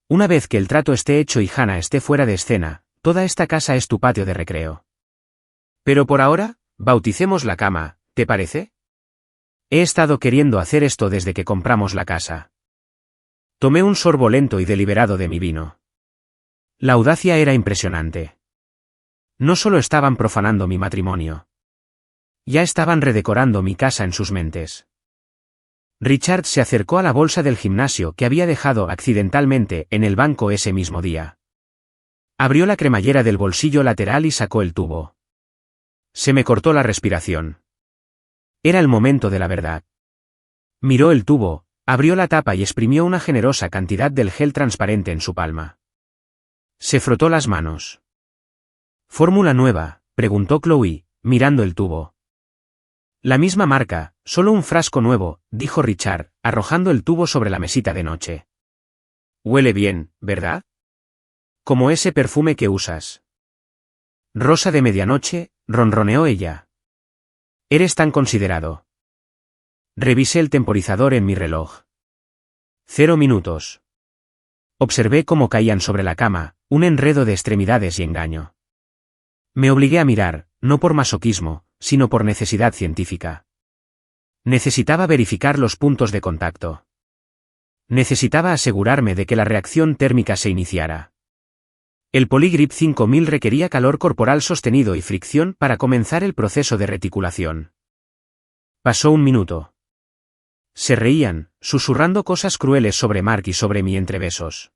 Una vez que el trato esté hecho y Hannah esté fuera de escena, toda esta casa es tu patio de recreo. Pero por ahora, bauticemos la cama, ¿te parece? He estado queriendo hacer esto desde que compramos la casa. Tomé un sorbo lento y deliberado de mi vino. La audacia era impresionante. No solo estaban profanando mi matrimonio. Ya estaban redecorando mi casa en sus mentes. Richard se acercó a la bolsa del gimnasio que había dejado accidentalmente en el banco ese mismo día. Abrió la cremallera del bolsillo lateral y sacó el tubo. Se me cortó la respiración. Era el momento de la verdad. Miró el tubo, abrió la tapa y exprimió una generosa cantidad del gel transparente en su palma. Se frotó las manos. ¿Fórmula nueva?, preguntó Chloe, mirando el tubo. La misma marca, solo un frasco nuevo, dijo Richard, arrojando el tubo sobre la mesita de noche. Huele bien, ¿verdad? Como ese perfume que usas. Rosa de medianoche, ronroneó ella. Eres tan considerado. Revisé el temporizador en mi reloj. 0 minutos. Observé cómo caían sobre la cama, un enredo de extremidades y engaño. Me obligué a mirar, no por masoquismo, sino por necesidad científica. Necesitaba verificar los puntos de contacto. Necesitaba asegurarme de que la reacción térmica se iniciara. El Polygrip 5000 requería calor corporal sostenido y fricción para comenzar el proceso de reticulación. Pasó 1 minuto. Se reían, susurrando cosas crueles sobre Mark y sobre mí entre besos.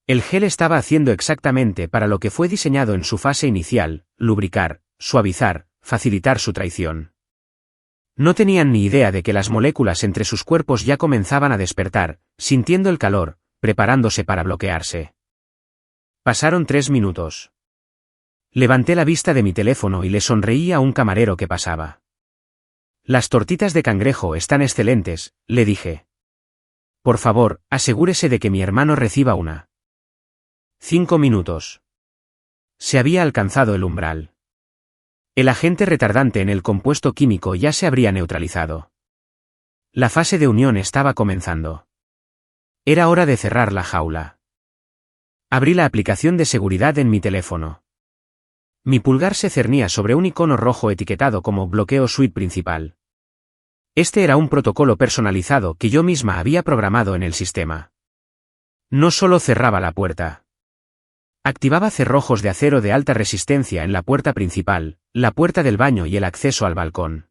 El gel estaba haciendo exactamente para lo que fue diseñado en su fase inicial, lubricar, suavizar, facilitar su traición. No tenían ni idea de que las moléculas entre sus cuerpos ya comenzaban a despertar, sintiendo el calor, preparándose para bloquearse. Pasaron 3 minutos. Levanté la vista de mi teléfono y le sonreí a un camarero que pasaba. Las tortitas de cangrejo están excelentes, le dije. Por favor, asegúrese de que mi hermano reciba una. 5 minutos. Se había alcanzado el umbral. El agente retardante en el compuesto químico ya se habría neutralizado. La fase de unión estaba comenzando. Era hora de cerrar la jaula. Abrí la aplicación de seguridad en mi teléfono. Mi pulgar se cernía sobre un icono rojo etiquetado como bloqueo suite principal. Este era un protocolo personalizado que yo misma había programado en el sistema. No solo cerraba la puerta. Activaba cerrojos de acero de alta resistencia en la puerta principal, la puerta del baño y el acceso al balcón.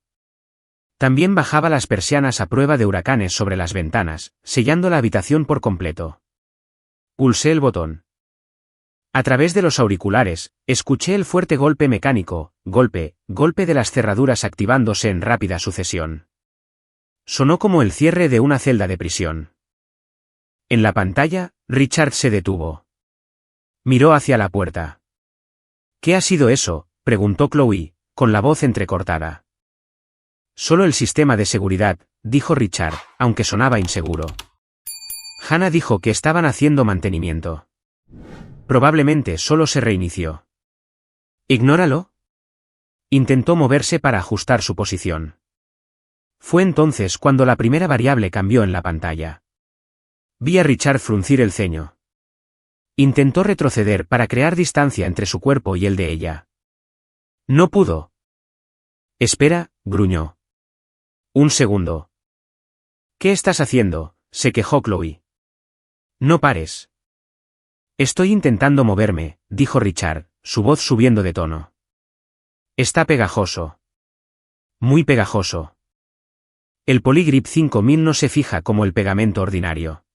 También bajaba las persianas a prueba de huracanes sobre las ventanas, sellando la habitación por completo. Pulsé el botón. A través de los auriculares, escuché el fuerte golpe mecánico, golpe de las cerraduras activándose en rápida sucesión. Sonó como el cierre de una celda de prisión. En la pantalla, Richard se detuvo. Miró hacia la puerta. ¿Qué ha sido eso?, preguntó Chloe, con la voz entrecortada. Solo el sistema de seguridad, dijo Richard, aunque sonaba inseguro. Hannah dijo que estaban haciendo mantenimiento. Probablemente solo se reinició. ¿Ignóralo? Intentó moverse para ajustar su posición. Fue entonces cuando la primera variable cambió en la pantalla. Vi a Richard fruncir el ceño. Intentó retroceder para crear distancia entre su cuerpo y el de ella. No pudo. Espera, gruñó. Un segundo. ¿Qué estás haciendo?, se quejó Chloe. No pares. Estoy intentando moverme, dijo Richard, su voz subiendo de tono. Está pegajoso. Muy pegajoso. El Polygrip 5000 no se fija como el pegamento ordinario.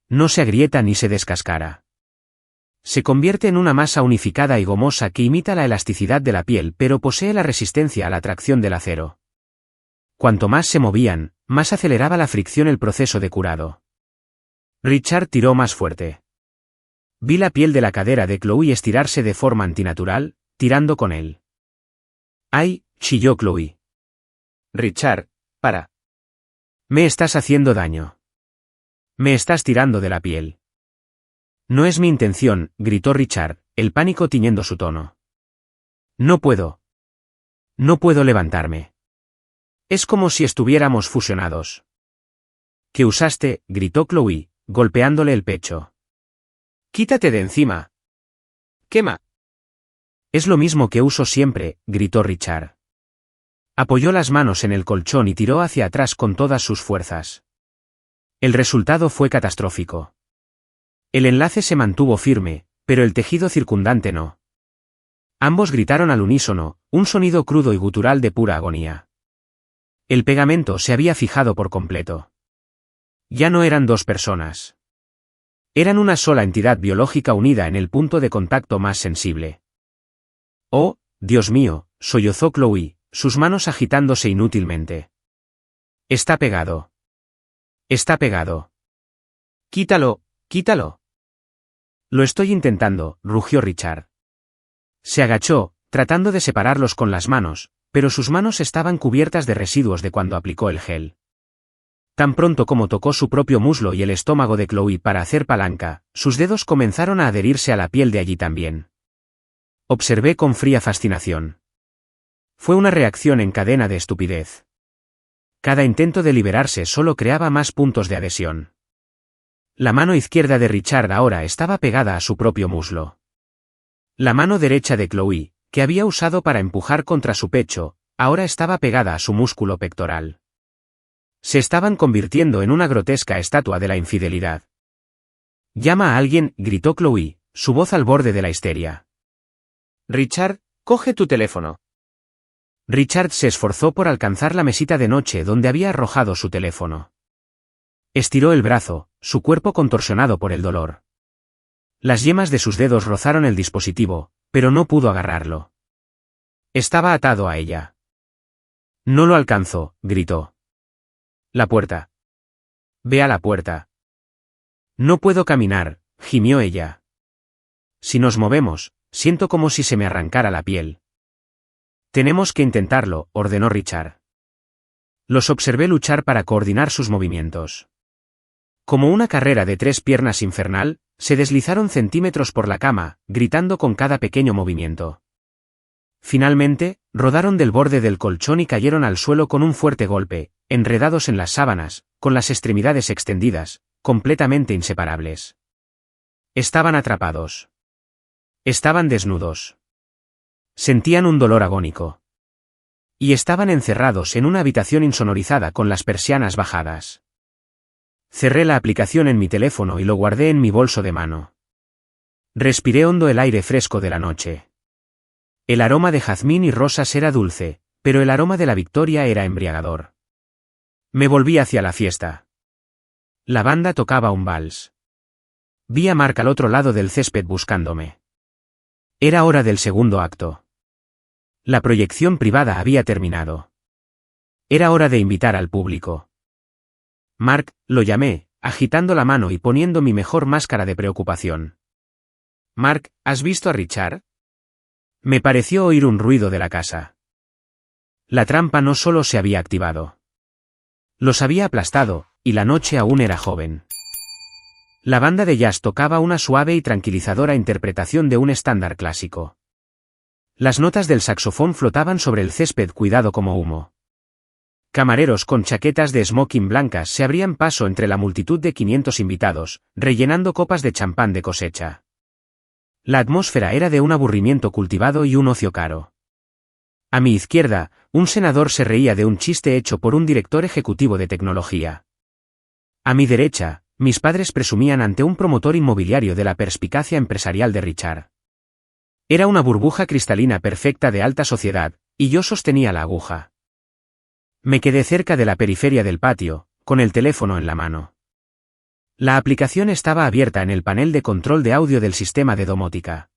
No se agrieta ni se descascara. Se convierte en una masa unificada y gomosa que imita la elasticidad de la piel pero posee la resistencia a la tracción del acero. Cuanto más se movían, más aceleraba la fricción el proceso de curado. Richard tiró más fuerte. Vi la piel de la cadera de Chloe estirarse de forma antinatural, tirando con él. ¡Ay!, chilló Chloe. Richard, para. Me estás haciendo daño. Me estás tirando de la piel. No es mi intención, gritó Richard, el pánico tiñendo su tono. No puedo. No puedo levantarme. Es como si estuviéramos fusionados. ¿Qué usaste?, gritó Chloe, golpeándole el pecho. Quítate de encima. Quema. Es lo mismo que uso siempre, gritó Richard. Apoyó las manos en el colchón y tiró hacia atrás con todas sus fuerzas. El resultado fue catastrófico. El enlace se mantuvo firme, pero el tejido circundante no. Ambos gritaron al unísono, un sonido crudo y gutural de pura agonía. El pegamento se había fijado por completo. Ya no eran dos personas. Eran una sola entidad biológica unida en el punto de contacto más sensible. Oh, Dios mío, sollozó Chloe, sus manos agitándose inútilmente. Está pegado. Está pegado. Quítalo, quítalo. Lo estoy intentando, rugió Richard. Se agachó, tratando de separarlos con las manos, pero sus manos estaban cubiertas de residuos de cuando aplicó el gel. Tan pronto como tocó su propio muslo y el estómago de Chloe para hacer palanca, sus dedos comenzaron a adherirse a la piel de allí también. Observé con fría fascinación. Fue una reacción en cadena de estupidez. Cada intento de liberarse solo creaba más puntos de adhesión. La mano izquierda de Richard ahora estaba pegada a su propio muslo. La mano derecha de Chloe, que había usado para empujar contra su pecho, ahora estaba pegada a su músculo pectoral. Se estaban convirtiendo en una grotesca estatua de la infidelidad. Llama a alguien, gritó Chloe, su voz al borde de la histeria. Richard, coge tu teléfono. Richard se esforzó por alcanzar la mesita de noche donde había arrojado su teléfono. Estiró el brazo, su cuerpo contorsionado por el dolor. Las yemas de sus dedos rozaron el dispositivo, pero no pudo agarrarlo. Estaba atado a ella. No lo alcanzó, gritó. La puerta. Ve a la puerta. No puedo caminar, gimió ella. Si nos movemos, siento como si se me arrancara la piel. Tenemos que intentarlo, ordenó Richard. Los observé luchar para coordinar sus movimientos. Como una carrera de 3 piernas infernal, se deslizaron centímetros por la cama, gritando con cada pequeño movimiento. Finalmente, rodaron del borde del colchón y cayeron al suelo con un fuerte golpe, enredados en las sábanas, con las extremidades extendidas, completamente inseparables. Estaban atrapados. Estaban desnudos. Sentían un dolor agónico. Y estaban encerrados en una habitación insonorizada con las persianas bajadas. Cerré la aplicación en mi teléfono y lo guardé en mi bolso de mano. Respiré hondo el aire fresco de la noche. El aroma de jazmín y rosas era dulce, pero el aroma de la victoria era embriagador. Me volví hacia la fiesta. La banda tocaba un vals. Vi a Mark al otro lado del césped buscándome. Era hora del segundo acto. La proyección privada había terminado. Era hora de invitar al público. Mark, lo llamé, agitando la mano y poniendo mi mejor máscara de preocupación. Mark, ¿has visto a Richard? Me pareció oír un ruido de la casa. La trampa no solo se había activado. Los había aplastado, y la noche aún era joven. La banda de jazz tocaba una suave y tranquilizadora interpretación de un estándar clásico. Las notas del saxofón flotaban sobre el césped cuidado como humo. Camareros con chaquetas de smoking blancas se abrían paso entre la multitud de 500 invitados, rellenando copas de champán de cosecha. La atmósfera era de un aburrimiento cultivado y un ocio caro. A mi izquierda, un senador se reía de un chiste hecho por un director ejecutivo de tecnología. A mi derecha, mis padres presumían ante un promotor inmobiliario de la perspicacia empresarial de Richard. Era una burbuja cristalina perfecta de alta sociedad, y yo sostenía la aguja. Me quedé cerca de la periferia del patio, con el teléfono en la mano. La aplicación estaba abierta en el panel de control de audio del sistema de domótica.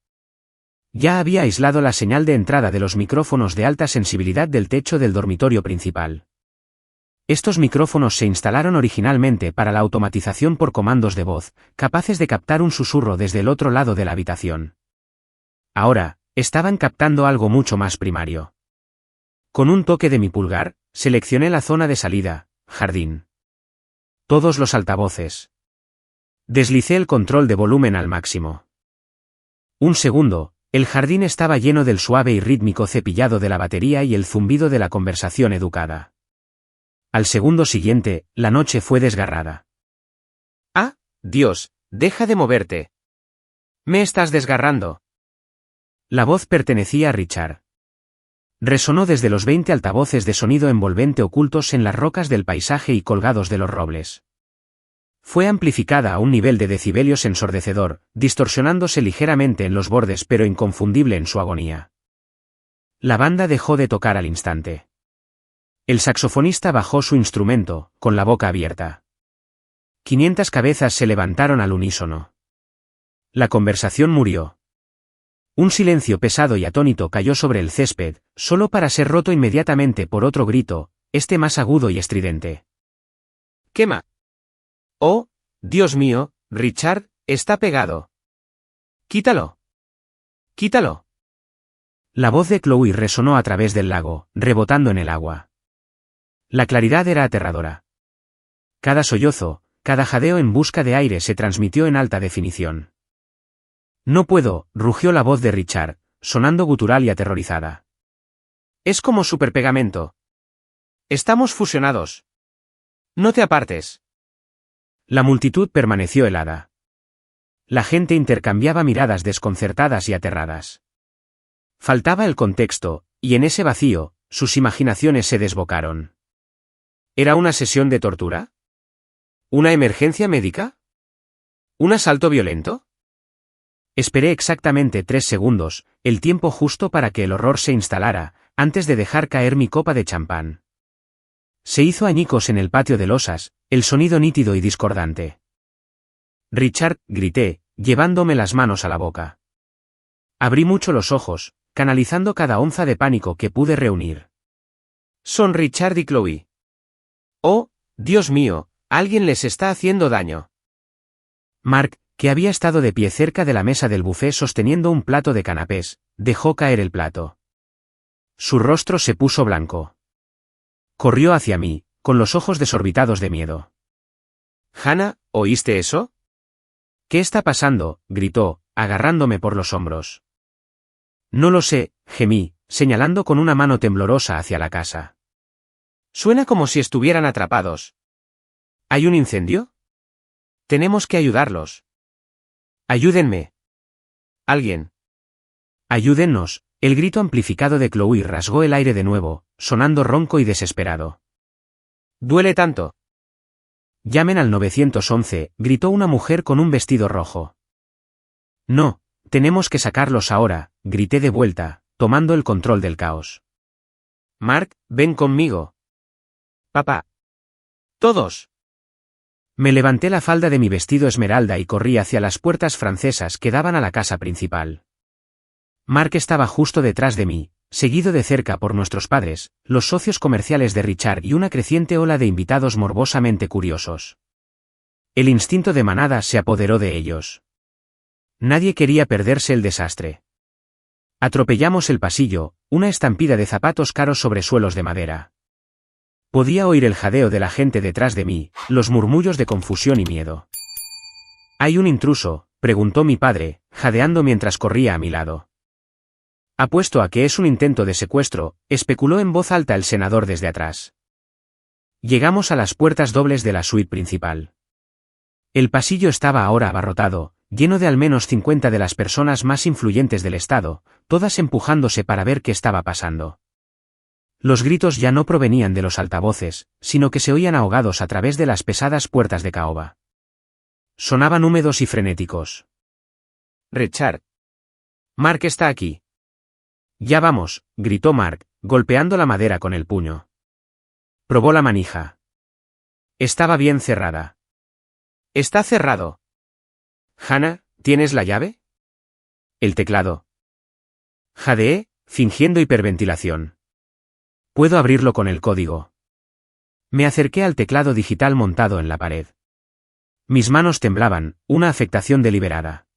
Ya había aislado la señal de entrada de los micrófonos de alta sensibilidad del techo del dormitorio principal. Estos micrófonos se instalaron originalmente para la automatización por comandos de voz, capaces de captar un susurro desde el otro lado de la habitación. Ahora, estaban captando algo mucho más primario. Con un toque de mi pulgar, seleccioné la zona de salida, jardín. Todos los altavoces. Deslicé el control de volumen al máximo. Un segundo, el jardín estaba lleno del suave y rítmico cepillado de la batería y el zumbido de la conversación educada. Al segundo siguiente, la noche fue desgarrada. ¡Ah, Dios, deja de moverte! ¡Me estás desgarrando! La voz pertenecía a Richard. Resonó desde los 20 altavoces de sonido envolvente ocultos en las rocas del paisaje y colgados de los robles. Fue amplificada a un nivel de decibelios ensordecedor, distorsionándose ligeramente en los bordes pero inconfundible en su agonía. La banda dejó de tocar al instante. El saxofonista bajó su instrumento, con la boca abierta. 500 cabezas se levantaron al unísono. La conversación murió. Un silencio pesado y atónito cayó sobre el césped, solo para ser roto inmediatamente por otro grito, este más agudo y estridente. ¡Quema! ¡Oh, Dios mío, Richard, está pegado! ¡Quítalo! ¡Quítalo! La voz de Chloe resonó a través del lago, rebotando en el agua. La claridad era aterradora. Cada sollozo, cada jadeo en busca de aire se transmitió en alta definición. No puedo, rugió la voz de Richard, sonando gutural y aterrorizada. Es como superpegamento. Estamos fusionados. No te apartes. La multitud permaneció helada. La gente intercambiaba miradas desconcertadas y aterradas. Faltaba el contexto, y en ese vacío, sus imaginaciones se desbocaron. ¿Era una sesión de tortura? ¿Una emergencia médica? ¿Un asalto violento? Esperé exactamente 3 segundos, el tiempo justo para que el horror se instalara, antes de dejar caer mi copa de champán. Se hizo añicos en el patio de losas, el sonido nítido y discordante. Richard, grité, llevándome las manos a la boca. Abrí mucho los ojos, canalizando cada onza de pánico que pude reunir. Son Richard y Chloe. Oh, Dios mío, alguien les está haciendo daño. Mark, que había estado de pie cerca de la mesa del buffet sosteniendo un plato de canapés, dejó caer el plato. Su rostro se puso blanco. Corrió hacia mí, con los ojos desorbitados de miedo. Hannah, ¿oíste eso? ¿Qué está pasando?, gritó, agarrándome por los hombros. No lo sé, gemí, señalando con una mano temblorosa hacia la casa. Suena como si estuvieran atrapados. ¿Hay un incendio? Tenemos que ayudarlos. Ayúdenme. Alguien. Ayúdennos. El grito amplificado de Chloe rasgó el aire de nuevo, sonando ronco y desesperado. ¿Duele tanto? Llamen al 911, gritó una mujer con un vestido rojo. No, tenemos que sacarlos ahora, grité de vuelta, tomando el control del caos. Mark, ven conmigo. Papá. Todos. Me levanté la falda de mi vestido esmeralda y corrí hacia las puertas francesas que daban a la casa principal. Mark estaba justo detrás de mí, seguido de cerca por nuestros padres, los socios comerciales de Richard y una creciente ola de invitados morbosamente curiosos. El instinto de manada se apoderó de ellos. Nadie quería perderse el desastre. Atropellamos el pasillo, una estampida de zapatos caros sobre suelos de madera. Podía oír el jadeo de la gente detrás de mí, los murmullos de confusión y miedo. ¿Hay un intruso?, preguntó mi padre, jadeando mientras corría a mi lado. Apuesto a que es un intento de secuestro, especuló en voz alta el senador desde atrás. Llegamos a las puertas dobles de la suite principal. El pasillo estaba ahora abarrotado, lleno de al menos 50 de las personas más influyentes del estado, todas empujándose para ver qué estaba pasando. Los gritos ya no provenían de los altavoces, sino que se oían ahogados a través de las pesadas puertas de caoba. Sonaban húmedos y frenéticos. «Richard. Mark está aquí». «Ya vamos», gritó Mark, golpeando la madera con el puño. Probó la manija. Estaba bien cerrada. «Está cerrado». «Hannah, ¿tienes la llave?» «El teclado». Jadeé, fingiendo hiperventilación. «Puedo abrirlo con el código». Me acerqué al teclado digital montado en la pared. Mis manos temblaban, una afectación deliberada.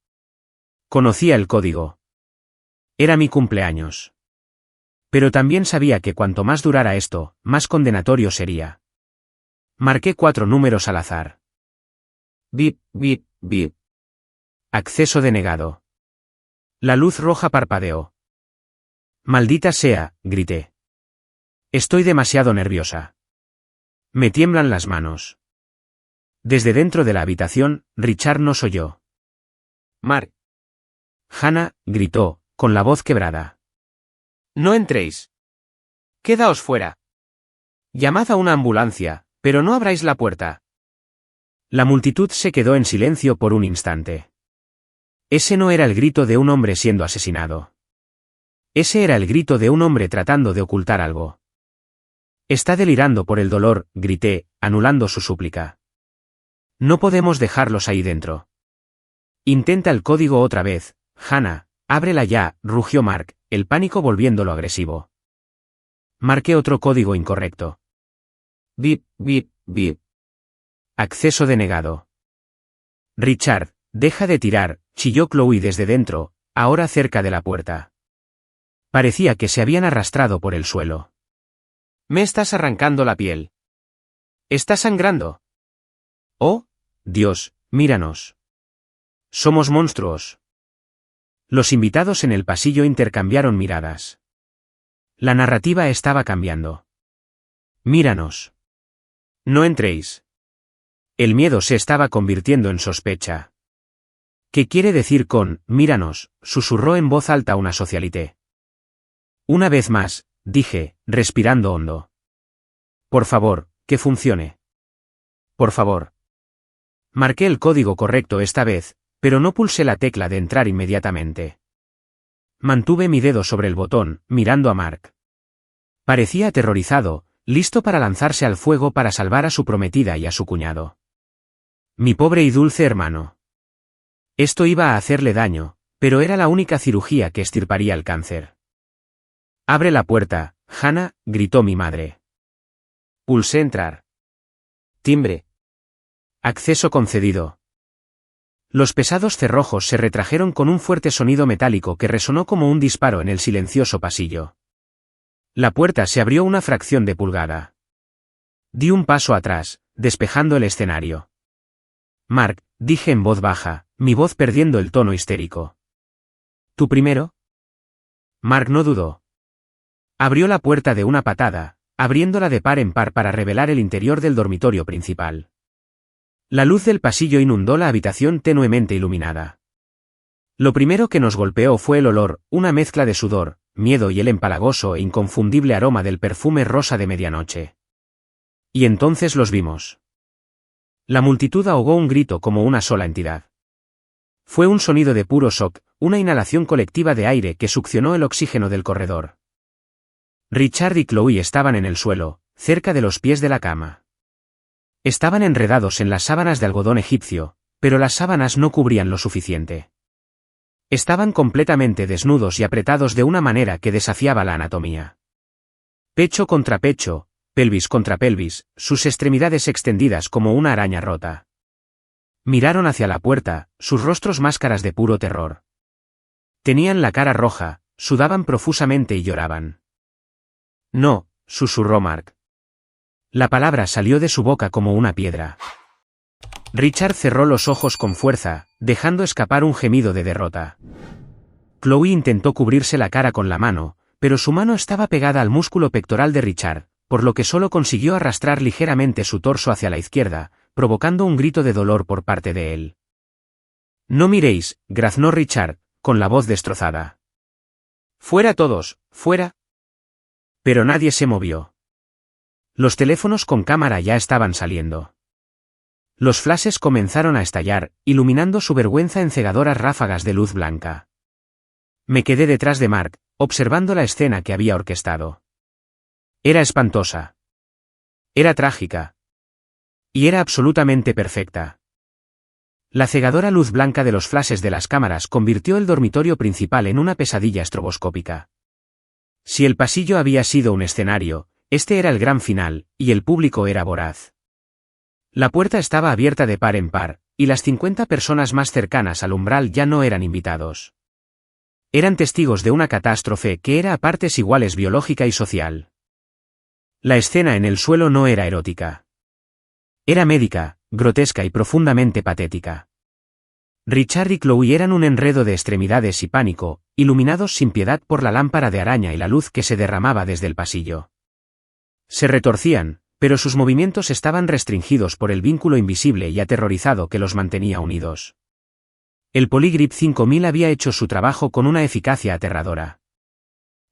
Conocía el código. Era mi cumpleaños. Pero también sabía que cuanto más durara esto, más condenatorio sería. Marqué 4 números al azar. Bip, bip, bip. Acceso denegado. La luz roja parpadeó. «Maldita sea», grité. «Estoy demasiado nerviosa. Me tiemblan las manos». Desde dentro de la habitación, Richard nos oyó. «Mark». Hannah, gritó, con la voz quebrada. «No entréis. Quedaos fuera. Llamad a una ambulancia, pero no abráis la puerta». La multitud se quedó en silencio por un instante. Ese no era el grito de un hombre siendo asesinado. Ese era el grito de un hombre tratando de ocultar algo. «Está delirando por el dolor», grité, anulando su súplica. «No podemos dejarlos ahí dentro». «Intenta el código otra vez, Hannah, ábrela ya», rugió Mark, el pánico volviéndolo agresivo. Marqué otro código incorrecto. Bip, bip, bip. Acceso denegado. «Richard, deja de tirar», chilló Chloe desde dentro, ahora cerca de la puerta. Parecía que se habían arrastrado por el suelo. «Me estás arrancando la piel. ¿Está sangrando?» «Oh, Dios, míranos. Somos monstruos». Los invitados en el pasillo intercambiaron miradas. La narrativa estaba cambiando. «Míranos. No entréis». El miedo se estaba convirtiendo en sospecha. «¿Qué quiere decir con míranos?», susurró en voz alta una socialité. «Una vez más», dije, respirando hondo. «Por favor, que funcione. Por favor». Marqué el código correcto esta vez, pero no pulsé la tecla de entrar inmediatamente. Mantuve mi dedo sobre el botón, mirando a Mark. Parecía aterrorizado, listo para lanzarse al fuego para salvar a su prometida y a su cuñado. Mi pobre y dulce hermano. Esto iba a hacerle daño, pero era la única cirugía que extirparía el cáncer. «Abre la puerta, Hannah», gritó mi madre. Pulsé entrar. Timbre. Acceso concedido. Los pesados cerrojos se retrajeron con un fuerte sonido metálico que resonó como un disparo en el silencioso pasillo. La puerta se abrió una fracción de pulgada. Di un paso atrás, despejando el escenario. «Mark», dije en voz baja, mi voz perdiendo el tono histérico. «¿Tú primero?» Mark no dudó. Abrió la puerta de una patada, abriéndola de par en par para revelar el interior del dormitorio principal. La luz del pasillo inundó la habitación tenuemente iluminada. Lo primero que nos golpeó fue el olor, una mezcla de sudor, miedo y el empalagoso e inconfundible aroma del perfume rosa de medianoche. Y entonces los vimos. La multitud ahogó un grito como una sola entidad. Fue un sonido de puro shock, una inhalación colectiva de aire que succionó el oxígeno del corredor. Richard y Chloe estaban en el suelo, cerca de los pies de la cama. Estaban enredados en las sábanas de algodón egipcio, pero las sábanas no cubrían lo suficiente. Estaban completamente desnudos y apretados de una manera que desafiaba la anatomía. Pecho contra pecho, pelvis contra pelvis, sus extremidades extendidas como una araña rota. Miraron hacia la puerta, sus rostros máscaras de puro terror. Tenían la cara roja, sudaban profusamente y lloraban. No, susurró Mark. La palabra salió de su boca como una piedra. Richard cerró los ojos con fuerza, dejando escapar un gemido de derrota. Chloe intentó cubrirse la cara con la mano, pero su mano estaba pegada al músculo pectoral de Richard, por lo que solo consiguió arrastrar ligeramente su torso hacia la izquierda, provocando un grito de dolor por parte de él. No miréis, graznó Richard, con la voz destrozada. Fuera todos, fuera. Pero nadie se movió. Los teléfonos con cámara ya estaban saliendo. Los flashes comenzaron a estallar, iluminando su vergüenza en cegadoras ráfagas de luz blanca. Me quedé detrás de Mark, observando la escena que había orquestado. Era espantosa. Era trágica. Y era absolutamente perfecta. La cegadora luz blanca de los flashes de las cámaras convirtió el dormitorio principal en una pesadilla estroboscópica. Si el pasillo había sido un escenario, este era el gran final, y el público era voraz. La puerta estaba abierta de par en par, y las 50 personas más cercanas al umbral ya no eran invitados. Eran testigos de una catástrofe que era a partes iguales biológica y social. La escena en el suelo no era erótica. Era médica, grotesca y profundamente patética. Richard y Chloe eran un enredo de extremidades y pánico, iluminados sin piedad por la lámpara de araña y la luz que se derramaba desde el pasillo. Se retorcían, pero sus movimientos estaban restringidos por el vínculo invisible y aterrorizado que los mantenía unidos. El Polygrip 5000 había hecho su trabajo con una eficacia aterradora.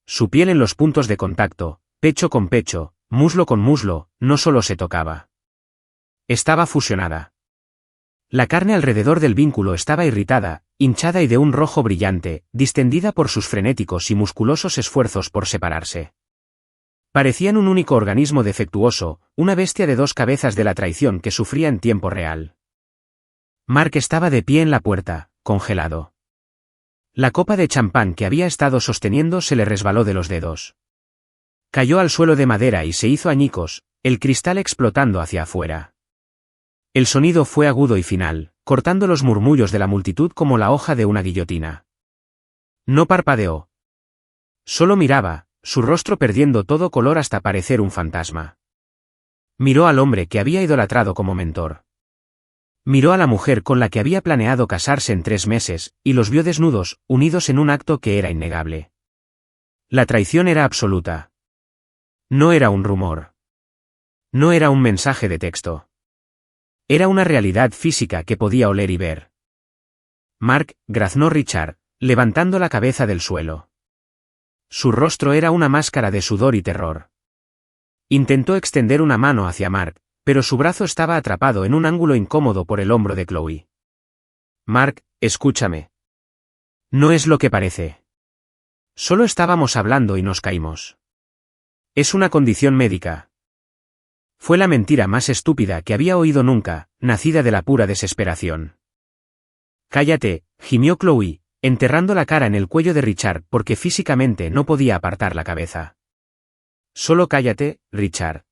Su piel en los puntos de contacto, pecho con pecho, muslo con muslo, no solo se tocaba. Estaba fusionada. La carne alrededor del vínculo estaba irritada, hinchada y de un rojo brillante, distendida por sus frenéticos y musculosos esfuerzos por separarse. Parecían un único organismo defectuoso, una bestia de dos cabezas de la traición que sufría en tiempo real. Mark estaba de pie en la puerta, congelado. La copa de champán que había estado sosteniendo se le resbaló de los dedos. Cayó al suelo de madera y se hizo añicos, el cristal explotando hacia afuera. El sonido fue agudo y final, cortando los murmullos de la multitud como la hoja de una guillotina. No parpadeó. Solo miraba, su rostro perdiendo todo color hasta parecer un fantasma. Miró al hombre que había idolatrado como mentor. Miró a la mujer con la que había planeado casarse en 3 meses, y los vio desnudos, unidos en un acto que era innegable. La traición era absoluta. No era un rumor. No era un mensaje de texto. Era una realidad física que podía oler y ver. Mark, graznó Richard, levantando la cabeza del suelo. Su rostro era una máscara de sudor y terror. Intentó extender una mano hacia Mark, pero su brazo estaba atrapado en un ángulo incómodo por el hombro de Chloe. Mark, escúchame. No es lo que parece. Solo estábamos hablando y nos caímos. Es una condición médica. Fue la mentira más estúpida que había oído nunca, nacida de la pura desesperación. Cállate, gimió Chloe, enterrando la cara en el cuello de Richard porque físicamente no podía apartar la cabeza. Solo cállate, Richard.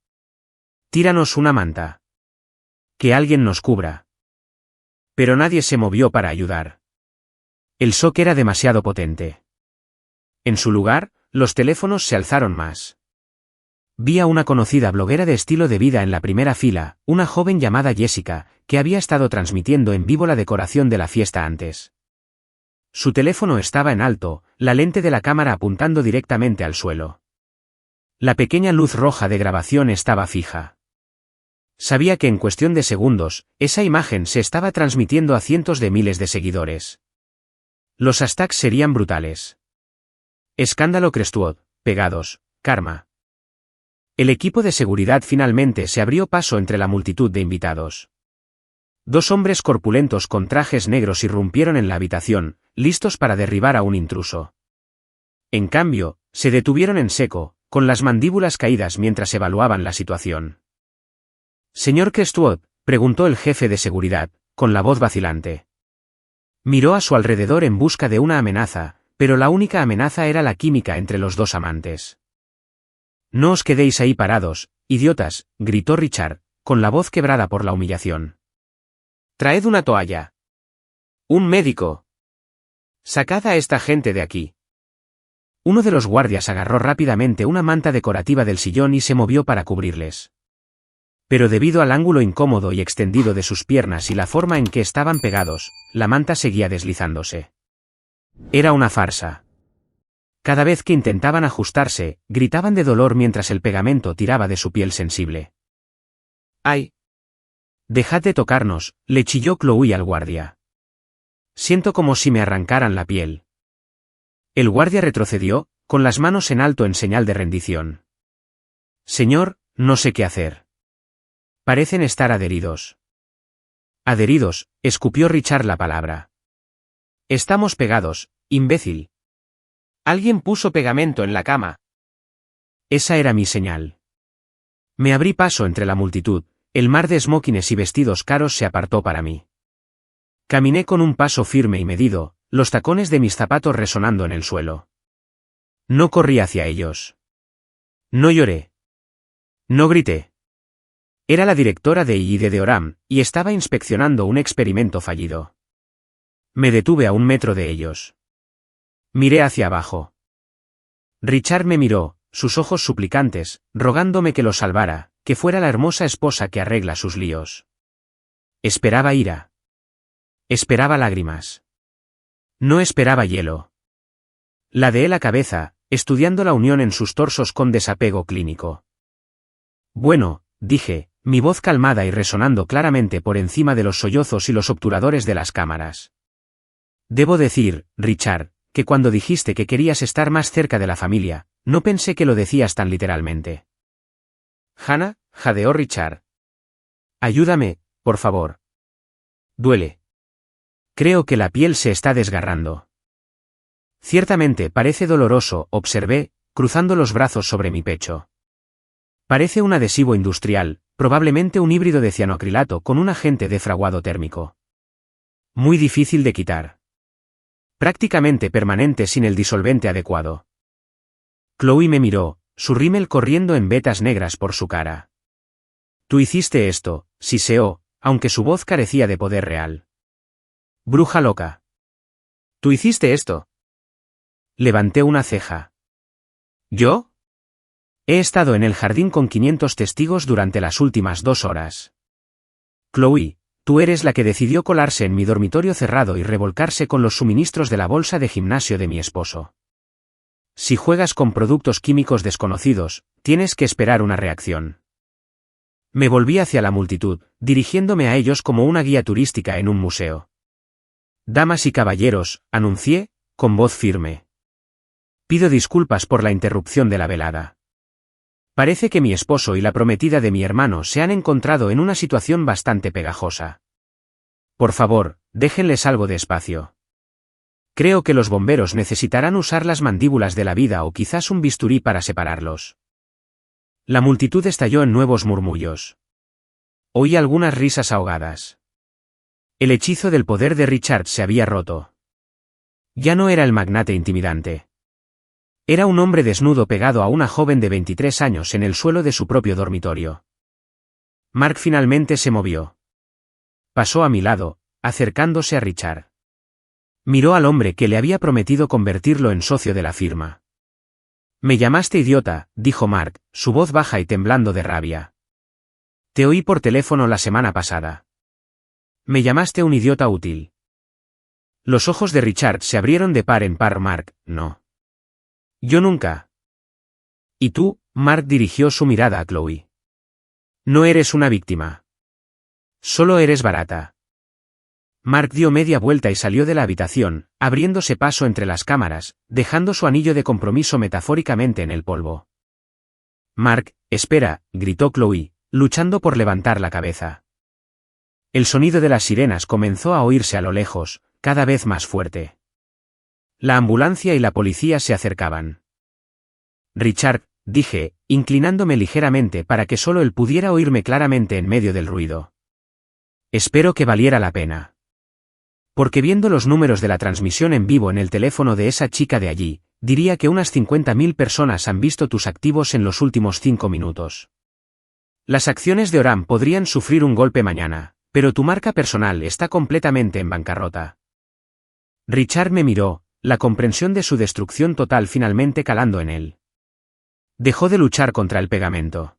Tíranos una manta. Que alguien nos cubra. Pero nadie se movió para ayudar. El shock era demasiado potente. En su lugar, los teléfonos se alzaron más. Vi a una conocida bloguera de estilo de vida en la primera fila, una joven llamada Jessica, que había estado transmitiendo en vivo la decoración de la fiesta antes. Su teléfono estaba en alto, la lente de la cámara apuntando directamente al suelo. La pequeña luz roja de grabación estaba fija. Sabía que en cuestión de segundos, esa imagen se estaba transmitiendo a cientos de miles de seguidores. Los hashtags serían brutales. Escándalo Crestwood, pegados, karma. El equipo de seguridad finalmente se abrió paso entre la multitud de invitados. 2 hombres corpulentos con trajes negros irrumpieron en la habitación, listos para derribar a un intruso. En cambio, se detuvieron en seco, con las mandíbulas caídas mientras evaluaban la situación. «Señor Crestwood», preguntó el jefe de seguridad, con la voz vacilante. Miró a su alrededor en busca de una amenaza, pero la única amenaza era la química entre los 2 amantes. «No os quedéis ahí parados, idiotas», gritó Richard, con la voz quebrada por la humillación. Traed una toalla. Un médico. Sacad a esta gente de aquí. Uno de los guardias agarró rápidamente una manta decorativa del sillón y se movió para cubrirles. Pero debido al ángulo incómodo y extendido de sus piernas y la forma en que estaban pegados, la manta seguía deslizándose. Era una farsa. Cada vez que intentaban ajustarse, gritaban de dolor mientras el pegamento tiraba de su piel sensible. ¡Ay! Dejad de tocarnos, le chilló Chloe al guardia. Siento como si me arrancaran la piel. El guardia retrocedió, con las manos en alto en señal de rendición. Señor, no sé qué hacer. Parecen estar adheridos. Adheridos, escupió Richard la palabra. Estamos pegados, imbécil. Alguien puso pegamento en la cama. Esa era mi señal. Me abrí paso entre la multitud, el mar de smokines y vestidos caros se apartó para mí. Caminé con un paso firme y medido, los tacones de mis zapatos resonando en el suelo. No corrí hacia ellos. No lloré. No grité. Era la directora de I.I. de Oram, y estaba inspeccionando un experimento fallido. Me detuve a 1 metro de ellos. Miré hacia abajo. Richard me miró, sus ojos suplicantes, rogándome que lo salvara, que fuera la hermosa esposa que arregla sus líos. Esperaba ira. Esperaba lágrimas. No esperaba hielo. Ladeé la cabeza, estudiando la unión en sus torsos con desapego clínico. Bueno, dije, mi voz calmada y resonando claramente por encima de los sollozos y los obturadores de las cámaras. Debo decir, Richard, que cuando dijiste que querías estar más cerca de la familia, no pensé que lo decías tan literalmente. Hannah, jadeó Richard. Ayúdame, por favor. Duele. Creo que la piel se está desgarrando. Ciertamente parece doloroso, observé, cruzando los brazos sobre mi pecho. Parece un adhesivo industrial, probablemente un híbrido de cianoacrilato con un agente de fraguado térmico. Muy difícil de quitar. Prácticamente permanente sin el disolvente adecuado. Chloe me miró, su rímel corriendo en vetas negras por su cara. Tú hiciste esto, siseó, aunque su voz carecía de poder real. Bruja loca. ¿Tú hiciste esto? Levanté una ceja. ¿Yo? He estado en el jardín con 500 testigos durante las últimas 2 horas. Chloe, tú eres la que decidió colarse en mi dormitorio cerrado y revolcarse con los suministros de la bolsa de gimnasio de mi esposo. Si juegas con productos químicos desconocidos, tienes que esperar una reacción. Me volví hacia la multitud, dirigiéndome a ellos como una guía turística en un museo. Damas y caballeros, anuncié, con voz firme. Pido disculpas por la interrupción de la velada. Parece que mi esposo y la prometida de mi hermano se han encontrado en una situación bastante pegajosa. Por favor, déjenles algo de espacio. Creo que los bomberos necesitarán usar las mandíbulas de la vida o quizás un bisturí para separarlos. La multitud estalló en nuevos murmullos. Oí algunas risas ahogadas. El hechizo del poder de Richard se había roto. Ya no era el magnate intimidante. Era un hombre desnudo pegado a una joven de 23 años en el suelo de su propio dormitorio. Mark finalmente se movió. Pasó a mi lado, acercándose a Richard. Miró al hombre que le había prometido convertirlo en socio de la firma. Me llamaste idiota, dijo Mark, su voz baja y temblando de rabia. Te oí por teléfono la semana pasada. Me llamaste un idiota útil. Los ojos de Richard se abrieron de par en par. Mark, no. Yo nunca. ¿Y tú? Mark dirigió su mirada a Chloe. No eres una víctima. Solo eres barata. Mark dio media vuelta y salió de la habitación, abriéndose paso entre las cámaras, dejando su anillo de compromiso metafóricamente en el polvo. Mark, espera, gritó Chloe, luchando por levantar la cabeza. El sonido de las sirenas comenzó a oírse a lo lejos, cada vez más fuerte. La ambulancia y la policía se acercaban. Richard, dije, inclinándome ligeramente para que solo él pudiera oírme claramente en medio del ruido. Espero que valiera la pena. Porque viendo los números de la transmisión en vivo en el teléfono de esa chica de allí, diría que unas 50.000 personas han visto tus activos en los últimos 5 minutos. Las acciones de Oram podrían sufrir un golpe mañana, Pero tu marca personal está completamente en bancarrota. Richard me miró, la comprensión de su destrucción total finalmente calando en él. Dejó de luchar contra el pegamento.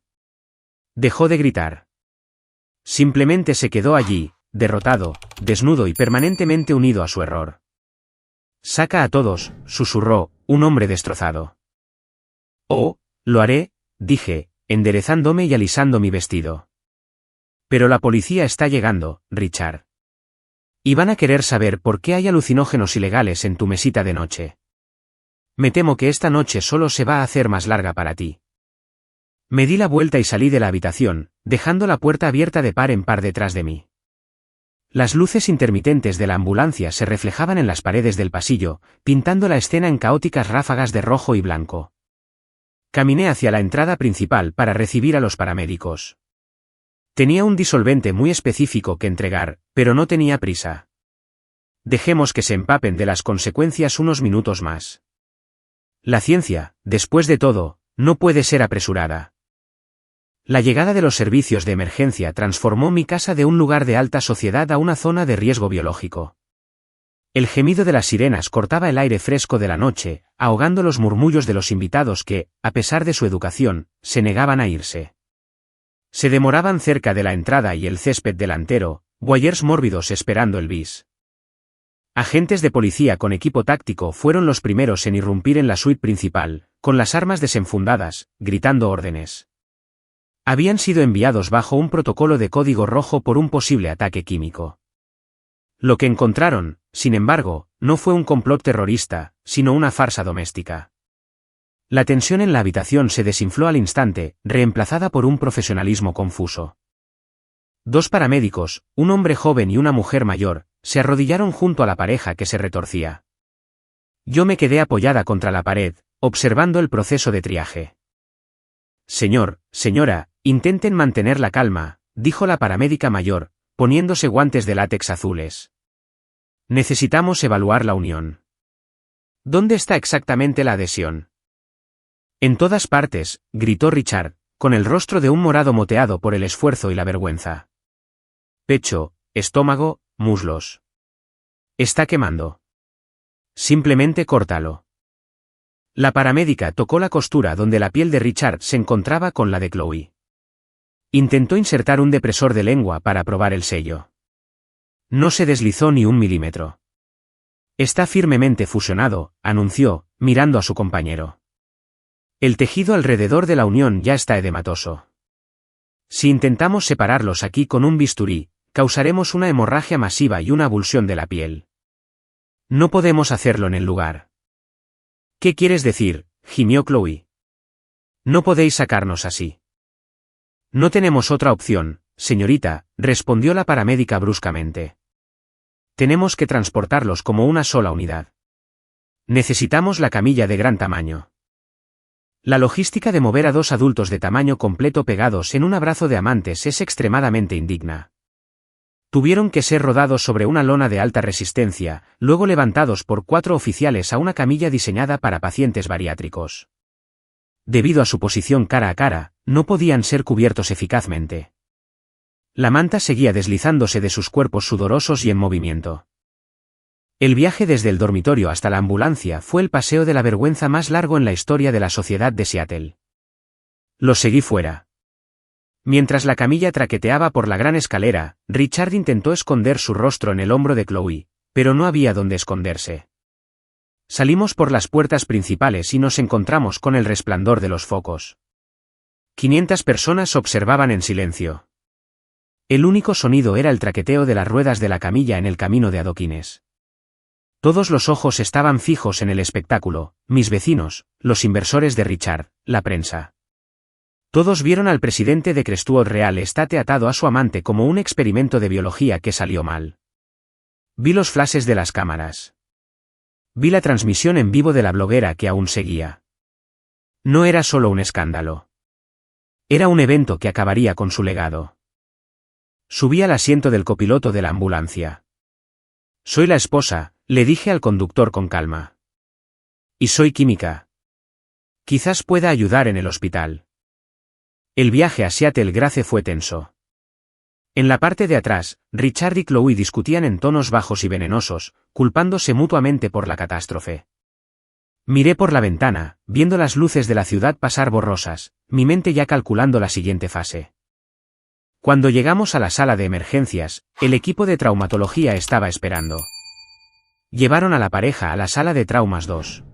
Dejó de gritar. Simplemente se quedó allí, derrotado, desnudo y permanentemente unido a su error. Saca a todos, susurró, un hombre destrozado. Oh, lo haré, dije, enderezándome y alisando mi vestido. Pero la policía está llegando, Richard. Y van a querer saber por qué hay alucinógenos ilegales en tu mesita de noche. Me temo que esta noche solo se va a hacer más larga para ti. Me di la vuelta y salí de la habitación, dejando la puerta abierta de par en par detrás de mí. Las luces intermitentes de la ambulancia se reflejaban en las paredes del pasillo, pintando la escena en caóticas ráfagas de rojo y blanco. Caminé hacia la entrada principal para recibir a los paramédicos. Tenía un disolvente muy específico que entregar, pero no tenía prisa. Dejemos que se empapen de las consecuencias unos minutos más. La ciencia, después de todo, no puede ser apresurada. La llegada de los servicios de emergencia transformó mi casa de un lugar de alta sociedad a una zona de riesgo biológico. El gemido de las sirenas cortaba el aire fresco de la noche, ahogando los murmullos de los invitados que, a pesar de su educación, se negaban a irse. Se demoraban cerca de la entrada y el césped delantero, voyeurs mórbidos esperando el bis. Agentes de policía con equipo táctico fueron los primeros en irrumpir en la suite principal, con las armas desenfundadas, gritando órdenes. Habían sido enviados bajo un protocolo de código rojo por un posible ataque químico. Lo que encontraron, sin embargo, no fue un complot terrorista, sino una farsa doméstica. La tensión en la habitación se desinfló al instante, reemplazada por un profesionalismo confuso. Dos paramédicos, un hombre joven y una mujer mayor, se arrodillaron junto a la pareja que se retorcía. Yo me quedé apoyada contra la pared, observando el proceso de triaje. Señora, intenten mantener la calma, dijo la paramédica mayor, poniéndose guantes de látex azules. Necesitamos evaluar la unión. ¿Dónde está exactamente la adhesión? En todas partes, gritó Richard, con el rostro de un morado moteado por el esfuerzo y la vergüenza. Pecho, estómago, muslos. Está quemando. Simplemente córtalo. La paramédica tocó la costura donde la piel de Richard se encontraba con la de Chloe. Intentó insertar un depresor de lengua para probar el sello. No se deslizó ni un milímetro. Está firmemente fusionado, anunció, mirando a su compañero. El tejido alrededor de la unión ya está edematoso. Si intentamos separarlos aquí con un bisturí, causaremos una hemorragia masiva y una abulsión de la piel. No podemos hacerlo en el lugar. ¿Qué quieres decir?, gimió Chloe. No podéis sacarnos así. No tenemos otra opción, señorita, respondió la paramédica bruscamente. Tenemos que transportarlos como una sola unidad. Necesitamos la camilla de gran tamaño. La logística de mover a dos adultos de tamaño completo pegados en un abrazo de amantes es extremadamente indigna. Tuvieron que ser rodados sobre una lona de alta resistencia, luego levantados por 4 oficiales a una camilla diseñada para pacientes bariátricos. Debido a su posición cara a cara, no podían ser cubiertos eficazmente. La manta seguía deslizándose de sus cuerpos sudorosos y en movimiento. El viaje desde el dormitorio hasta la ambulancia fue el paseo de la vergüenza más largo en la historia de la sociedad de Seattle. Los seguí fuera. Mientras la camilla traqueteaba por la gran escalera, Richard intentó esconder su rostro en el hombro de Chloe, pero no había dónde esconderse. Salimos por las puertas principales y nos encontramos con el resplandor de los focos. 500 personas observaban en silencio. El único sonido era el traqueteo de las ruedas de la camilla en el camino de adoquines. Todos los ojos estaban fijos en el espectáculo, mis vecinos, los inversores de Richard, la prensa. Todos vieron al presidente de Crestwood Real Estate atado a su amante como un experimento de biología que salió mal. Vi los flashes de las cámaras. Vi la transmisión en vivo de la bloguera que aún seguía. No era solo un escándalo. Era un evento que acabaría con su legado. Subí al asiento del copiloto de la ambulancia. Soy la esposa, le dije al conductor con calma. Y soy química. Quizás pueda ayudar en el hospital. El viaje a Seattle Grace fue tenso. En la parte de atrás, Richard y Chloe discutían en tonos bajos y venenosos, culpándose mutuamente por la catástrofe. Miré por la ventana, viendo las luces de la ciudad pasar borrosas, mi mente ya calculando la siguiente fase. Cuando llegamos a la sala de emergencias, el equipo de traumatología estaba esperando. Llevaron a la pareja a la sala de traumas 2.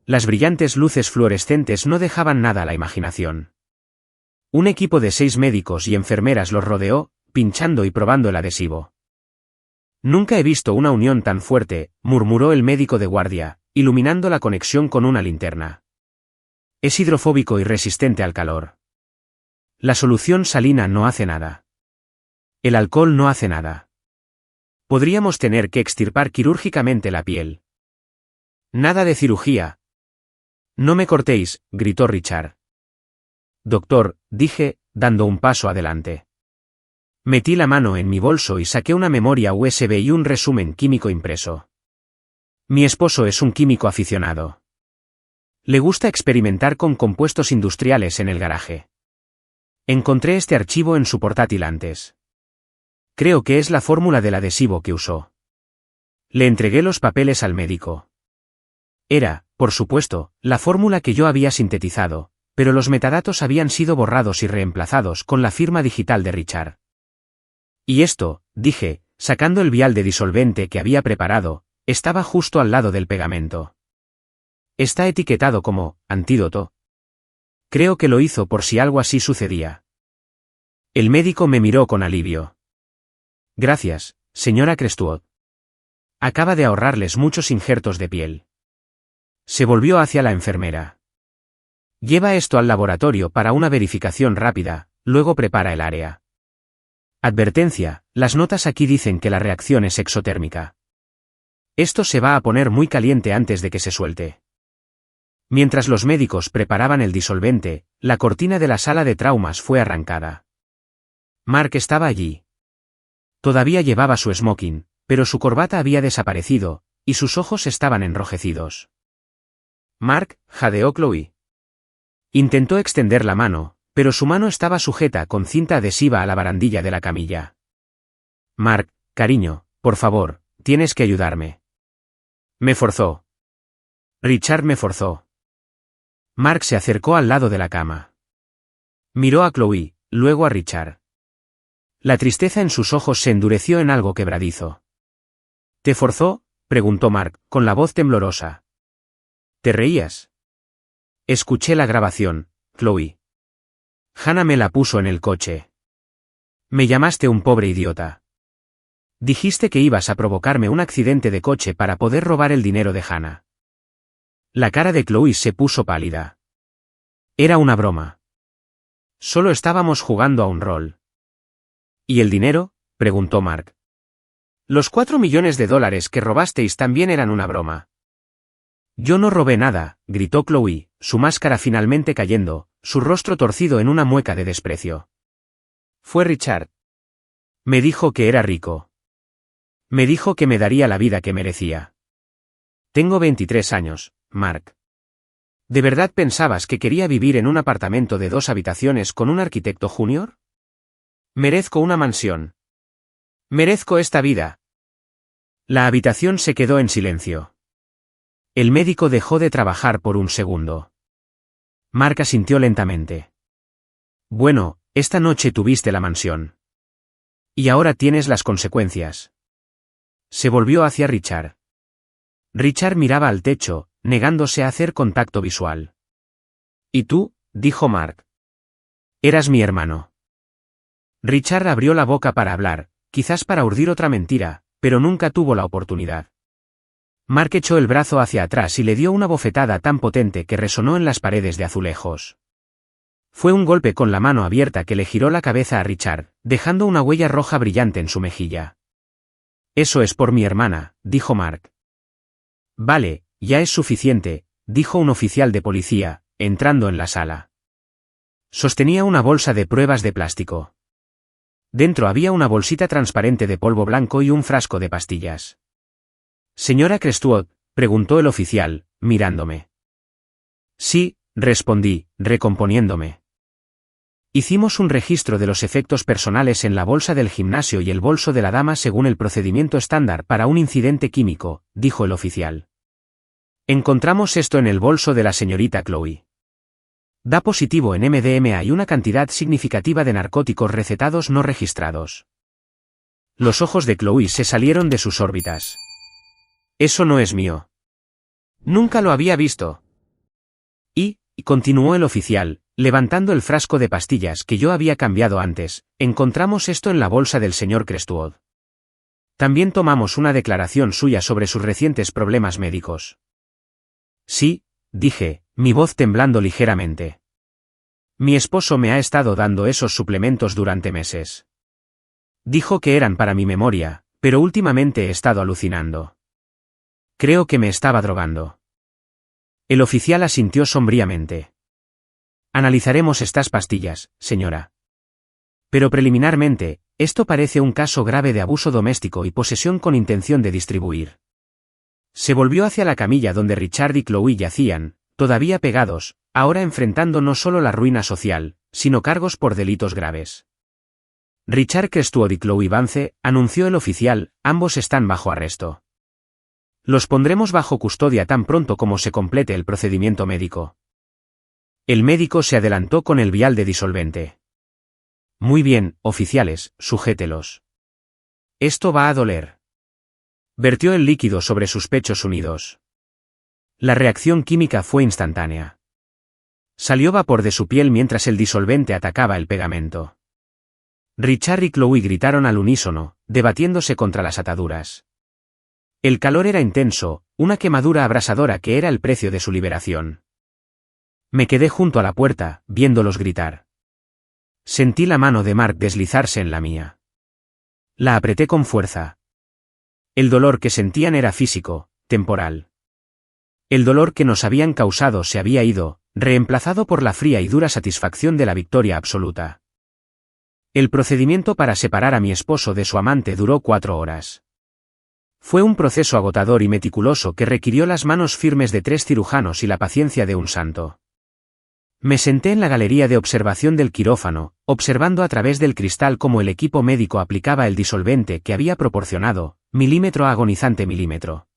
Las brillantes luces fluorescentes no dejaban nada a la imaginación. Un equipo de 6 médicos y enfermeras los rodeó, pinchando y probando el adhesivo. Nunca he visto una unión tan fuerte, murmuró el médico de guardia, iluminando la conexión con una linterna. Es hidrofóbico y resistente al calor. La solución salina no hace nada. El alcohol no hace nada. Podríamos tener que extirpar quirúrgicamente la piel. Nada de cirugía. No me cortéis, gritó Richard. Doctor, dije, dando un paso adelante. Metí la mano en mi bolso y saqué una memoria USB y un resumen químico impreso. Mi esposo es un químico aficionado. Le gusta experimentar con compuestos industriales en el garaje. Encontré este archivo en su portátil antes. Creo que es la fórmula del adhesivo que usó. Le entregué los papeles al médico. Era, por supuesto, la fórmula que yo había sintetizado, pero los metadatos habían sido borrados y reemplazados con la firma digital de Richard. Y esto, dije, sacando el vial de disolvente que había preparado, estaba justo al lado del pegamento. Está etiquetado como antídoto. Creo que lo hizo por si algo así sucedía. El médico me miró con alivio. Gracias, señora Crestwood. Acaba de ahorrarles muchos injertos de piel. Se volvió hacia la enfermera. Lleva esto al laboratorio para una verificación rápida, luego prepara el área. Advertencia, las notas aquí dicen que la reacción es exotérmica. Esto se va a poner muy caliente antes de que se suelte. Mientras los médicos preparaban el disolvente, la cortina de la sala de traumas fue arrancada. Mark estaba allí. Todavía llevaba su smoking, pero su corbata había desaparecido, y sus ojos estaban enrojecidos. Mark, jadeó Chloe. Intentó extender la mano, pero su mano estaba sujeta con cinta adhesiva a la barandilla de la camilla. Mark, cariño, por favor, tienes que ayudarme. Me forzó. Richard me forzó. Mark se acercó al lado de la cama. Miró a Chloe, luego a Richard. La tristeza en sus ojos se endureció en algo quebradizo. ¿Te forzó?, preguntó Mark, con la voz temblorosa. ¿Te reías? Escuché la grabación, Chloe. Hannah me la puso en el coche. Me llamaste un pobre idiota. Dijiste que ibas a provocarme un accidente de coche para poder robar el dinero de Hannah. La cara de Chloe se puso pálida. Era una broma. Solo estábamos jugando a un rol. ¿Y el dinero?, preguntó Mark. Los $4 millones que robasteis también eran una broma. Yo no robé nada, gritó Chloe, su máscara finalmente cayendo, su rostro torcido en una mueca de desprecio. Fue Richard. Me dijo que era rico. Me dijo que me daría la vida que merecía. Tengo 23 años, Mark. ¿De verdad pensabas que quería vivir en un apartamento de 2 habitaciones con un arquitecto junior? Merezco una mansión. Merezco esta vida. La habitación se quedó en silencio. El médico dejó de trabajar por un segundo. Mark asintió lentamente. Bueno, esta noche tuviste la mansión. Y ahora tienes las consecuencias. Se volvió hacia Richard. Richard miraba al techo, negándose a hacer contacto visual. ¿Y tú?, dijo Mark. Eras mi hermano. Richard abrió la boca para hablar, quizás para urdir otra mentira, pero nunca tuvo la oportunidad. Mark echó el brazo hacia atrás y le dio una bofetada tan potente que resonó en las paredes de azulejos. Fue un golpe con la mano abierta que le giró la cabeza a Richard, dejando una huella roja brillante en su mejilla. Eso es por mi hermana, dijo Mark. Vale, ya es suficiente, dijo un oficial de policía, entrando en la sala. Sostenía una bolsa de pruebas de plástico. Dentro había una bolsita transparente de polvo blanco y un frasco de pastillas. Señora Crestwood, preguntó el oficial, mirándome. Sí, respondí, recomponiéndome. Hicimos un registro de los efectos personales en la bolsa del gimnasio y el bolso de la dama según el procedimiento estándar para un incidente químico, dijo el oficial. Encontramos esto en el bolso de la señorita Chloe. Da positivo en MDMA y una cantidad significativa de narcóticos recetados no registrados. Los ojos de Chloe se salieron de sus órbitas. Eso no es mío. Nunca lo había visto. Y continuó el oficial, levantando el frasco de pastillas que yo había cambiado antes, encontramos esto en la bolsa del señor Crestwood. También tomamos una declaración suya sobre sus recientes problemas médicos. Sí, dije, mi voz temblando ligeramente. Mi esposo me ha estado dando esos suplementos durante meses. Dijo que eran para mi memoria, pero últimamente he estado alucinando. Creo que me estaba drogando. El oficial asintió sombríamente. Analizaremos estas pastillas, señora. Pero preliminarmente, esto parece un caso grave de abuso doméstico y posesión con intención de distribuir. Se volvió hacia la camilla donde Richard y Chloe yacían, todavía pegados, ahora enfrentando no solo la ruina social, sino cargos por delitos graves. Richard Crestwood y Chloe Vance, anunció el oficial, ambos están bajo arresto. Los pondremos bajo custodia tan pronto como se complete el procedimiento médico. El médico se adelantó con el vial de disolvente. Muy bien, oficiales, sujételos. Esto va a doler. Vertió el líquido sobre sus pechos unidos. La reacción química fue instantánea. Salió vapor de su piel mientras el disolvente atacaba el pegamento. Richard y Chloe gritaron al unísono, debatiéndose contra las ataduras. El calor era intenso, una quemadura abrasadora que era el precio de su liberación. Me quedé junto a la puerta, viéndolos gritar. Sentí la mano de Mark deslizarse en la mía. La apreté con fuerza. El dolor que sentían era físico, temporal. El dolor que nos habían causado se había ido, reemplazado por la fría y dura satisfacción de la victoria absoluta. El procedimiento para separar a mi esposo de su amante duró 4 horas. Fue un proceso agotador y meticuloso que requirió las manos firmes de 3 cirujanos y la paciencia de un santo. Me senté en la galería de observación del quirófano, observando a través del cristal cómo el equipo médico aplicaba el disolvente que había proporcionado, milímetro a agonizante milímetro.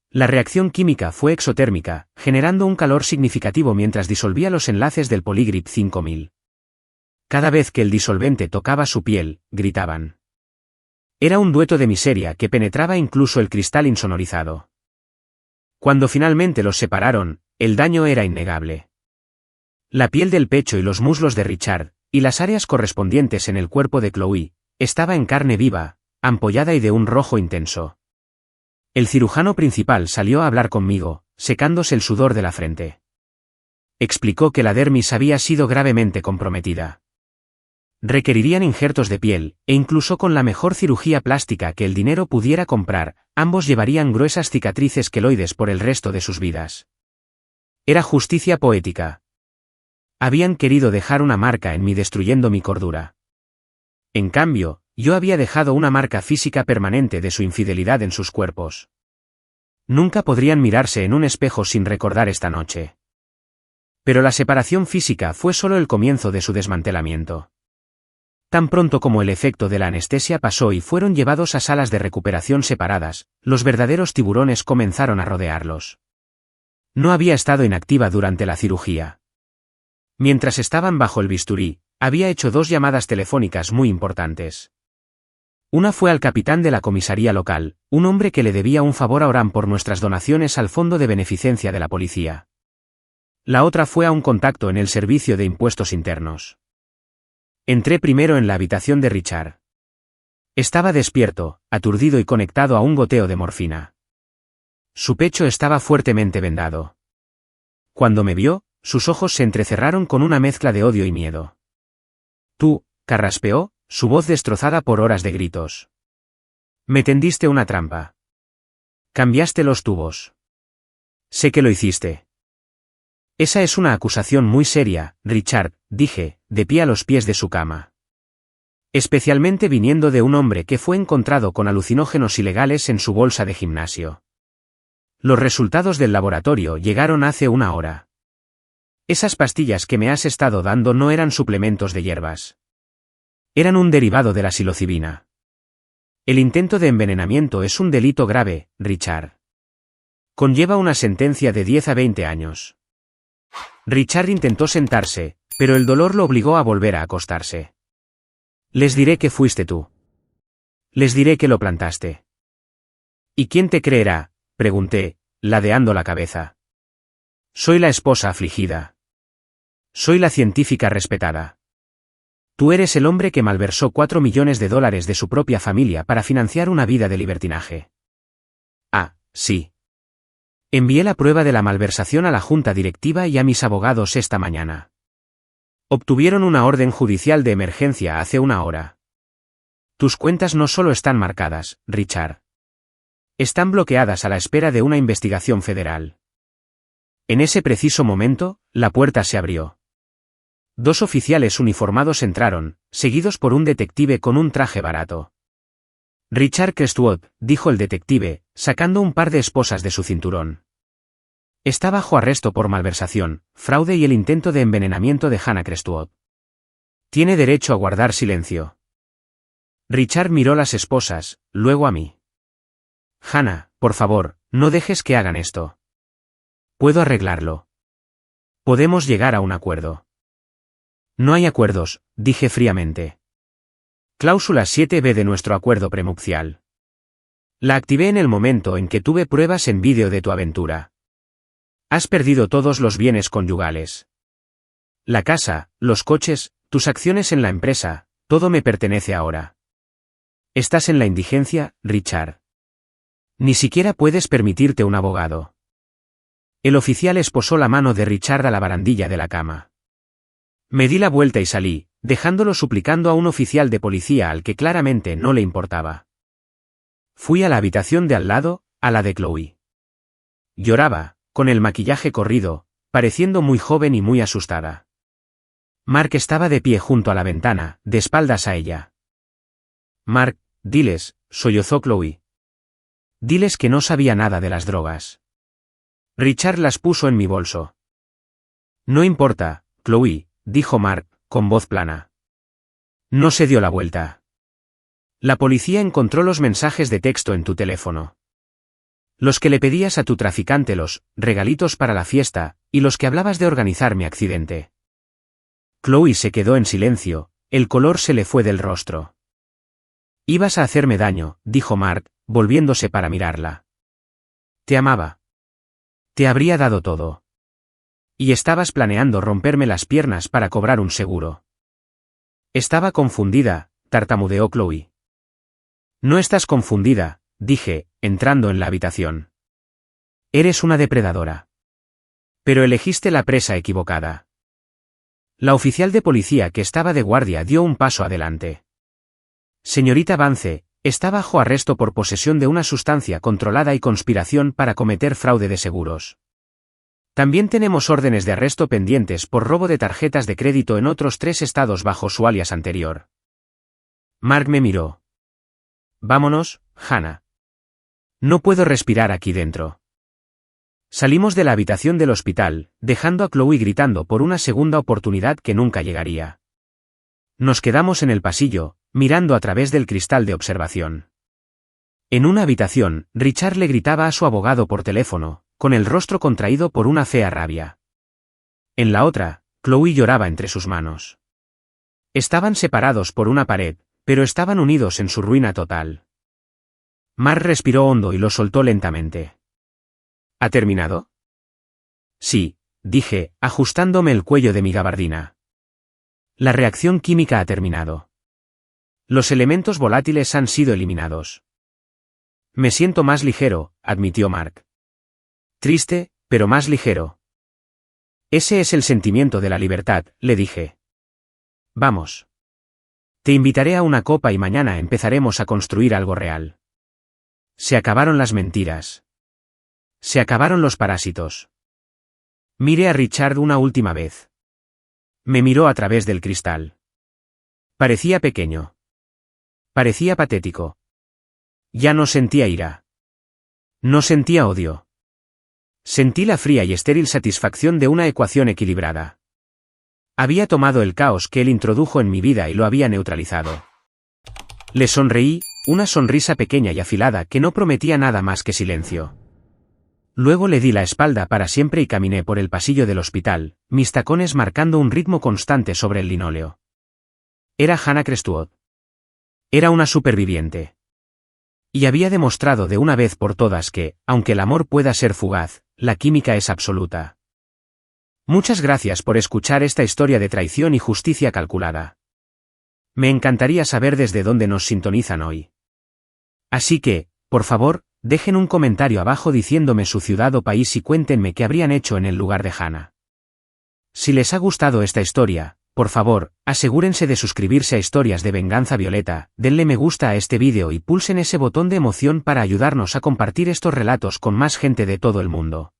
La reacción química fue exotérmica, generando un calor significativo mientras disolvía los enlaces del Polygrip 5000. Cada vez que el disolvente tocaba su piel, gritaban. Era un dueto de miseria que penetraba incluso el cristal insonorizado. Cuando finalmente los separaron, el daño era innegable. La piel del pecho y los muslos de Richard, y las áreas correspondientes en el cuerpo de Chloe, estaba en carne viva, ampollada y de un rojo intenso. El cirujano principal salió a hablar conmigo, secándose el sudor de la frente. Explicó que la dermis había sido gravemente comprometida. Requerirían injertos de piel, e incluso con la mejor cirugía plástica que el dinero pudiera comprar, ambos llevarían gruesas cicatrices queloides por el resto de sus vidas. Era justicia poética. Habían querido dejar una marca en mí destruyendo mi cordura. En cambio, yo había dejado una marca física permanente de su infidelidad en sus cuerpos. Nunca podrían mirarse en un espejo sin recordar esta noche. Pero la separación física fue solo el comienzo de su desmantelamiento. Tan pronto como el efecto de la anestesia pasó y fueron llevados a salas de recuperación separadas, los verdaderos tiburones comenzaron a rodearlos. No había estado inactiva durante la cirugía. Mientras estaban bajo el bisturí, había hecho 2 llamadas telefónicas muy importantes. Una fue al capitán de la comisaría local, un hombre que le debía un favor a Oran por nuestras donaciones al fondo de beneficencia de la policía. La otra fue a un contacto en el servicio de impuestos internos. Entré primero en la habitación de Richard. Estaba despierto, aturdido y conectado a un goteo de morfina. Su pecho estaba fuertemente vendado. Cuando me vio, sus ojos se entrecerraron con una mezcla de odio y miedo. Tú, carraspeó, su voz destrozada por horas de gritos. Me tendiste una trampa. Cambiaste los tubos. Sé que lo hiciste. Esa es una acusación muy seria, Richard, dije, de pie a los pies de su cama. Especialmente viniendo de un hombre que fue encontrado con alucinógenos ilegales en su bolsa de gimnasio. Los resultados del laboratorio llegaron hace 1 hora. Esas pastillas que me has estado dando no eran suplementos de hierbas. Eran un derivado de la psilocibina. El intento de envenenamiento es un delito grave, Richard. Conlleva una sentencia de 10 a 20 años. Richard intentó sentarse, pero el dolor lo obligó a volver a acostarse. Les diré que fuiste tú. Les diré que lo plantaste. ¿Y quién te creerá?, pregunté, ladeando la cabeza. Soy la esposa afligida. Soy la científica respetada. Tú eres el hombre que malversó $4 millones de su propia familia para financiar una vida de libertinaje. Ah, sí. Envié la prueba de la malversación a la junta directiva y a mis abogados esta mañana. Obtuvieron una orden judicial de emergencia hace una hora. Tus cuentas no solo están marcadas, Richard. Están bloqueadas a la espera de una investigación federal. En ese preciso momento, la puerta se abrió. 2 oficiales uniformados entraron, seguidos por un detective con un traje barato. Richard Crestwood, dijo el detective, sacando un par de esposas de su cinturón. Está bajo arresto por malversación, fraude y el intento de envenenamiento de Hannah Crestwood. Tiene derecho a guardar silencio. Richard miró las esposas, luego a mí. Hannah, por favor, no dejes que hagan esto. Puedo arreglarlo. Podemos llegar a un acuerdo. No hay acuerdos, dije fríamente. Cláusula 7b de nuestro acuerdo prenupcial. La activé en el momento en que tuve pruebas en vídeo de tu aventura. Has perdido todos los bienes conyugales. La casa, los coches, tus acciones en la empresa, todo me pertenece ahora. Estás en la indigencia, Richard. Ni siquiera puedes permitirte un abogado. El oficial esposó la mano de Richard a la barandilla de la cama. Me di la vuelta y salí, dejándolo suplicando a un oficial de policía al que claramente no le importaba. Fui a la habitación de al lado, a la de Chloe. Lloraba, con el maquillaje corrido, pareciendo muy joven y muy asustada. Mark estaba de pie junto a la ventana, de espaldas a ella. Mark, diles, sollozó Chloe. Diles que no sabía nada de las drogas. Richard las puso en mi bolso. No importa, Chloe, dijo Mark, con voz plana. No se dio la vuelta. La policía encontró los mensajes de texto en tu teléfono. Los que le pedías a tu traficante los regalitos para la fiesta, y los que hablabas de organizar mi accidente. Chloe se quedó en silencio, el color se le fue del rostro. Ibas a hacerme daño, dijo Mark, volviéndose para mirarla. Te amaba. Te habría dado todo. Y estabas planeando romperme las piernas para cobrar un seguro. Estaba confundida, tartamudeó Chloe. No estás confundida, dije, entrando en la habitación. Eres una depredadora. Pero elegiste la presa equivocada. La oficial de policía que estaba de guardia dio un paso adelante. Señorita Vance, está bajo arresto por posesión de una sustancia controlada y conspiración para cometer fraude de seguros. También tenemos órdenes de arresto pendientes por robo de tarjetas de crédito en otros 3 estados bajo su alias anterior. Mark me miró. Vámonos, Hannah. No puedo respirar aquí dentro. Salimos de la habitación del hospital, dejando a Chloe gritando por una segunda oportunidad que nunca llegaría. Nos quedamos en el pasillo, mirando a través del cristal de observación. En una habitación, Richard le gritaba a su abogado por teléfono, con el rostro contraído por una fea rabia. En la otra, Chloe lloraba entre sus manos. Estaban separados por una pared, pero estaban unidos en su ruina total. Mark respiró hondo y lo soltó lentamente. ¿Ha terminado? Sí, dije, ajustándome el cuello de mi gabardina. La reacción química ha terminado. Los elementos volátiles han sido eliminados. Me siento más ligero, admitió Mark. Triste, pero más ligero. Ese es el sentimiento de la libertad, le dije. Vamos. Te invitaré a una copa y mañana empezaremos a construir algo real. Se acabaron las mentiras. Se acabaron los parásitos. Miré a Richard una última vez. Me miró a través del cristal. Parecía pequeño. Parecía patético. Ya no sentía ira. No sentía odio. Sentí la fría y estéril satisfacción de una ecuación equilibrada. Había tomado el caos que él introdujo en mi vida y lo había neutralizado. Le sonreí, una sonrisa pequeña y afilada que no prometía nada más que silencio. Luego le di la espalda para siempre y caminé por el pasillo del hospital, mis tacones marcando un ritmo constante sobre el linóleo. Era Hannah Crestwood. Era una superviviente. Y había demostrado de una vez por todas que, aunque el amor pueda ser fugaz, la química es absoluta. Muchas gracias por escuchar esta historia de traición y justicia calculada. Me encantaría saber desde dónde nos sintonizan hoy. Así que, por favor, dejen un comentario abajo diciéndome su ciudad o país y cuéntenme qué habrían hecho en el lugar de Hannah. Si les ha gustado esta historia, por favor, asegúrense de suscribirse a Historias de Venganza Violeta, denle me gusta a este vídeo y pulsen ese botón de emoción para ayudarnos a compartir estos relatos con más gente de todo el mundo.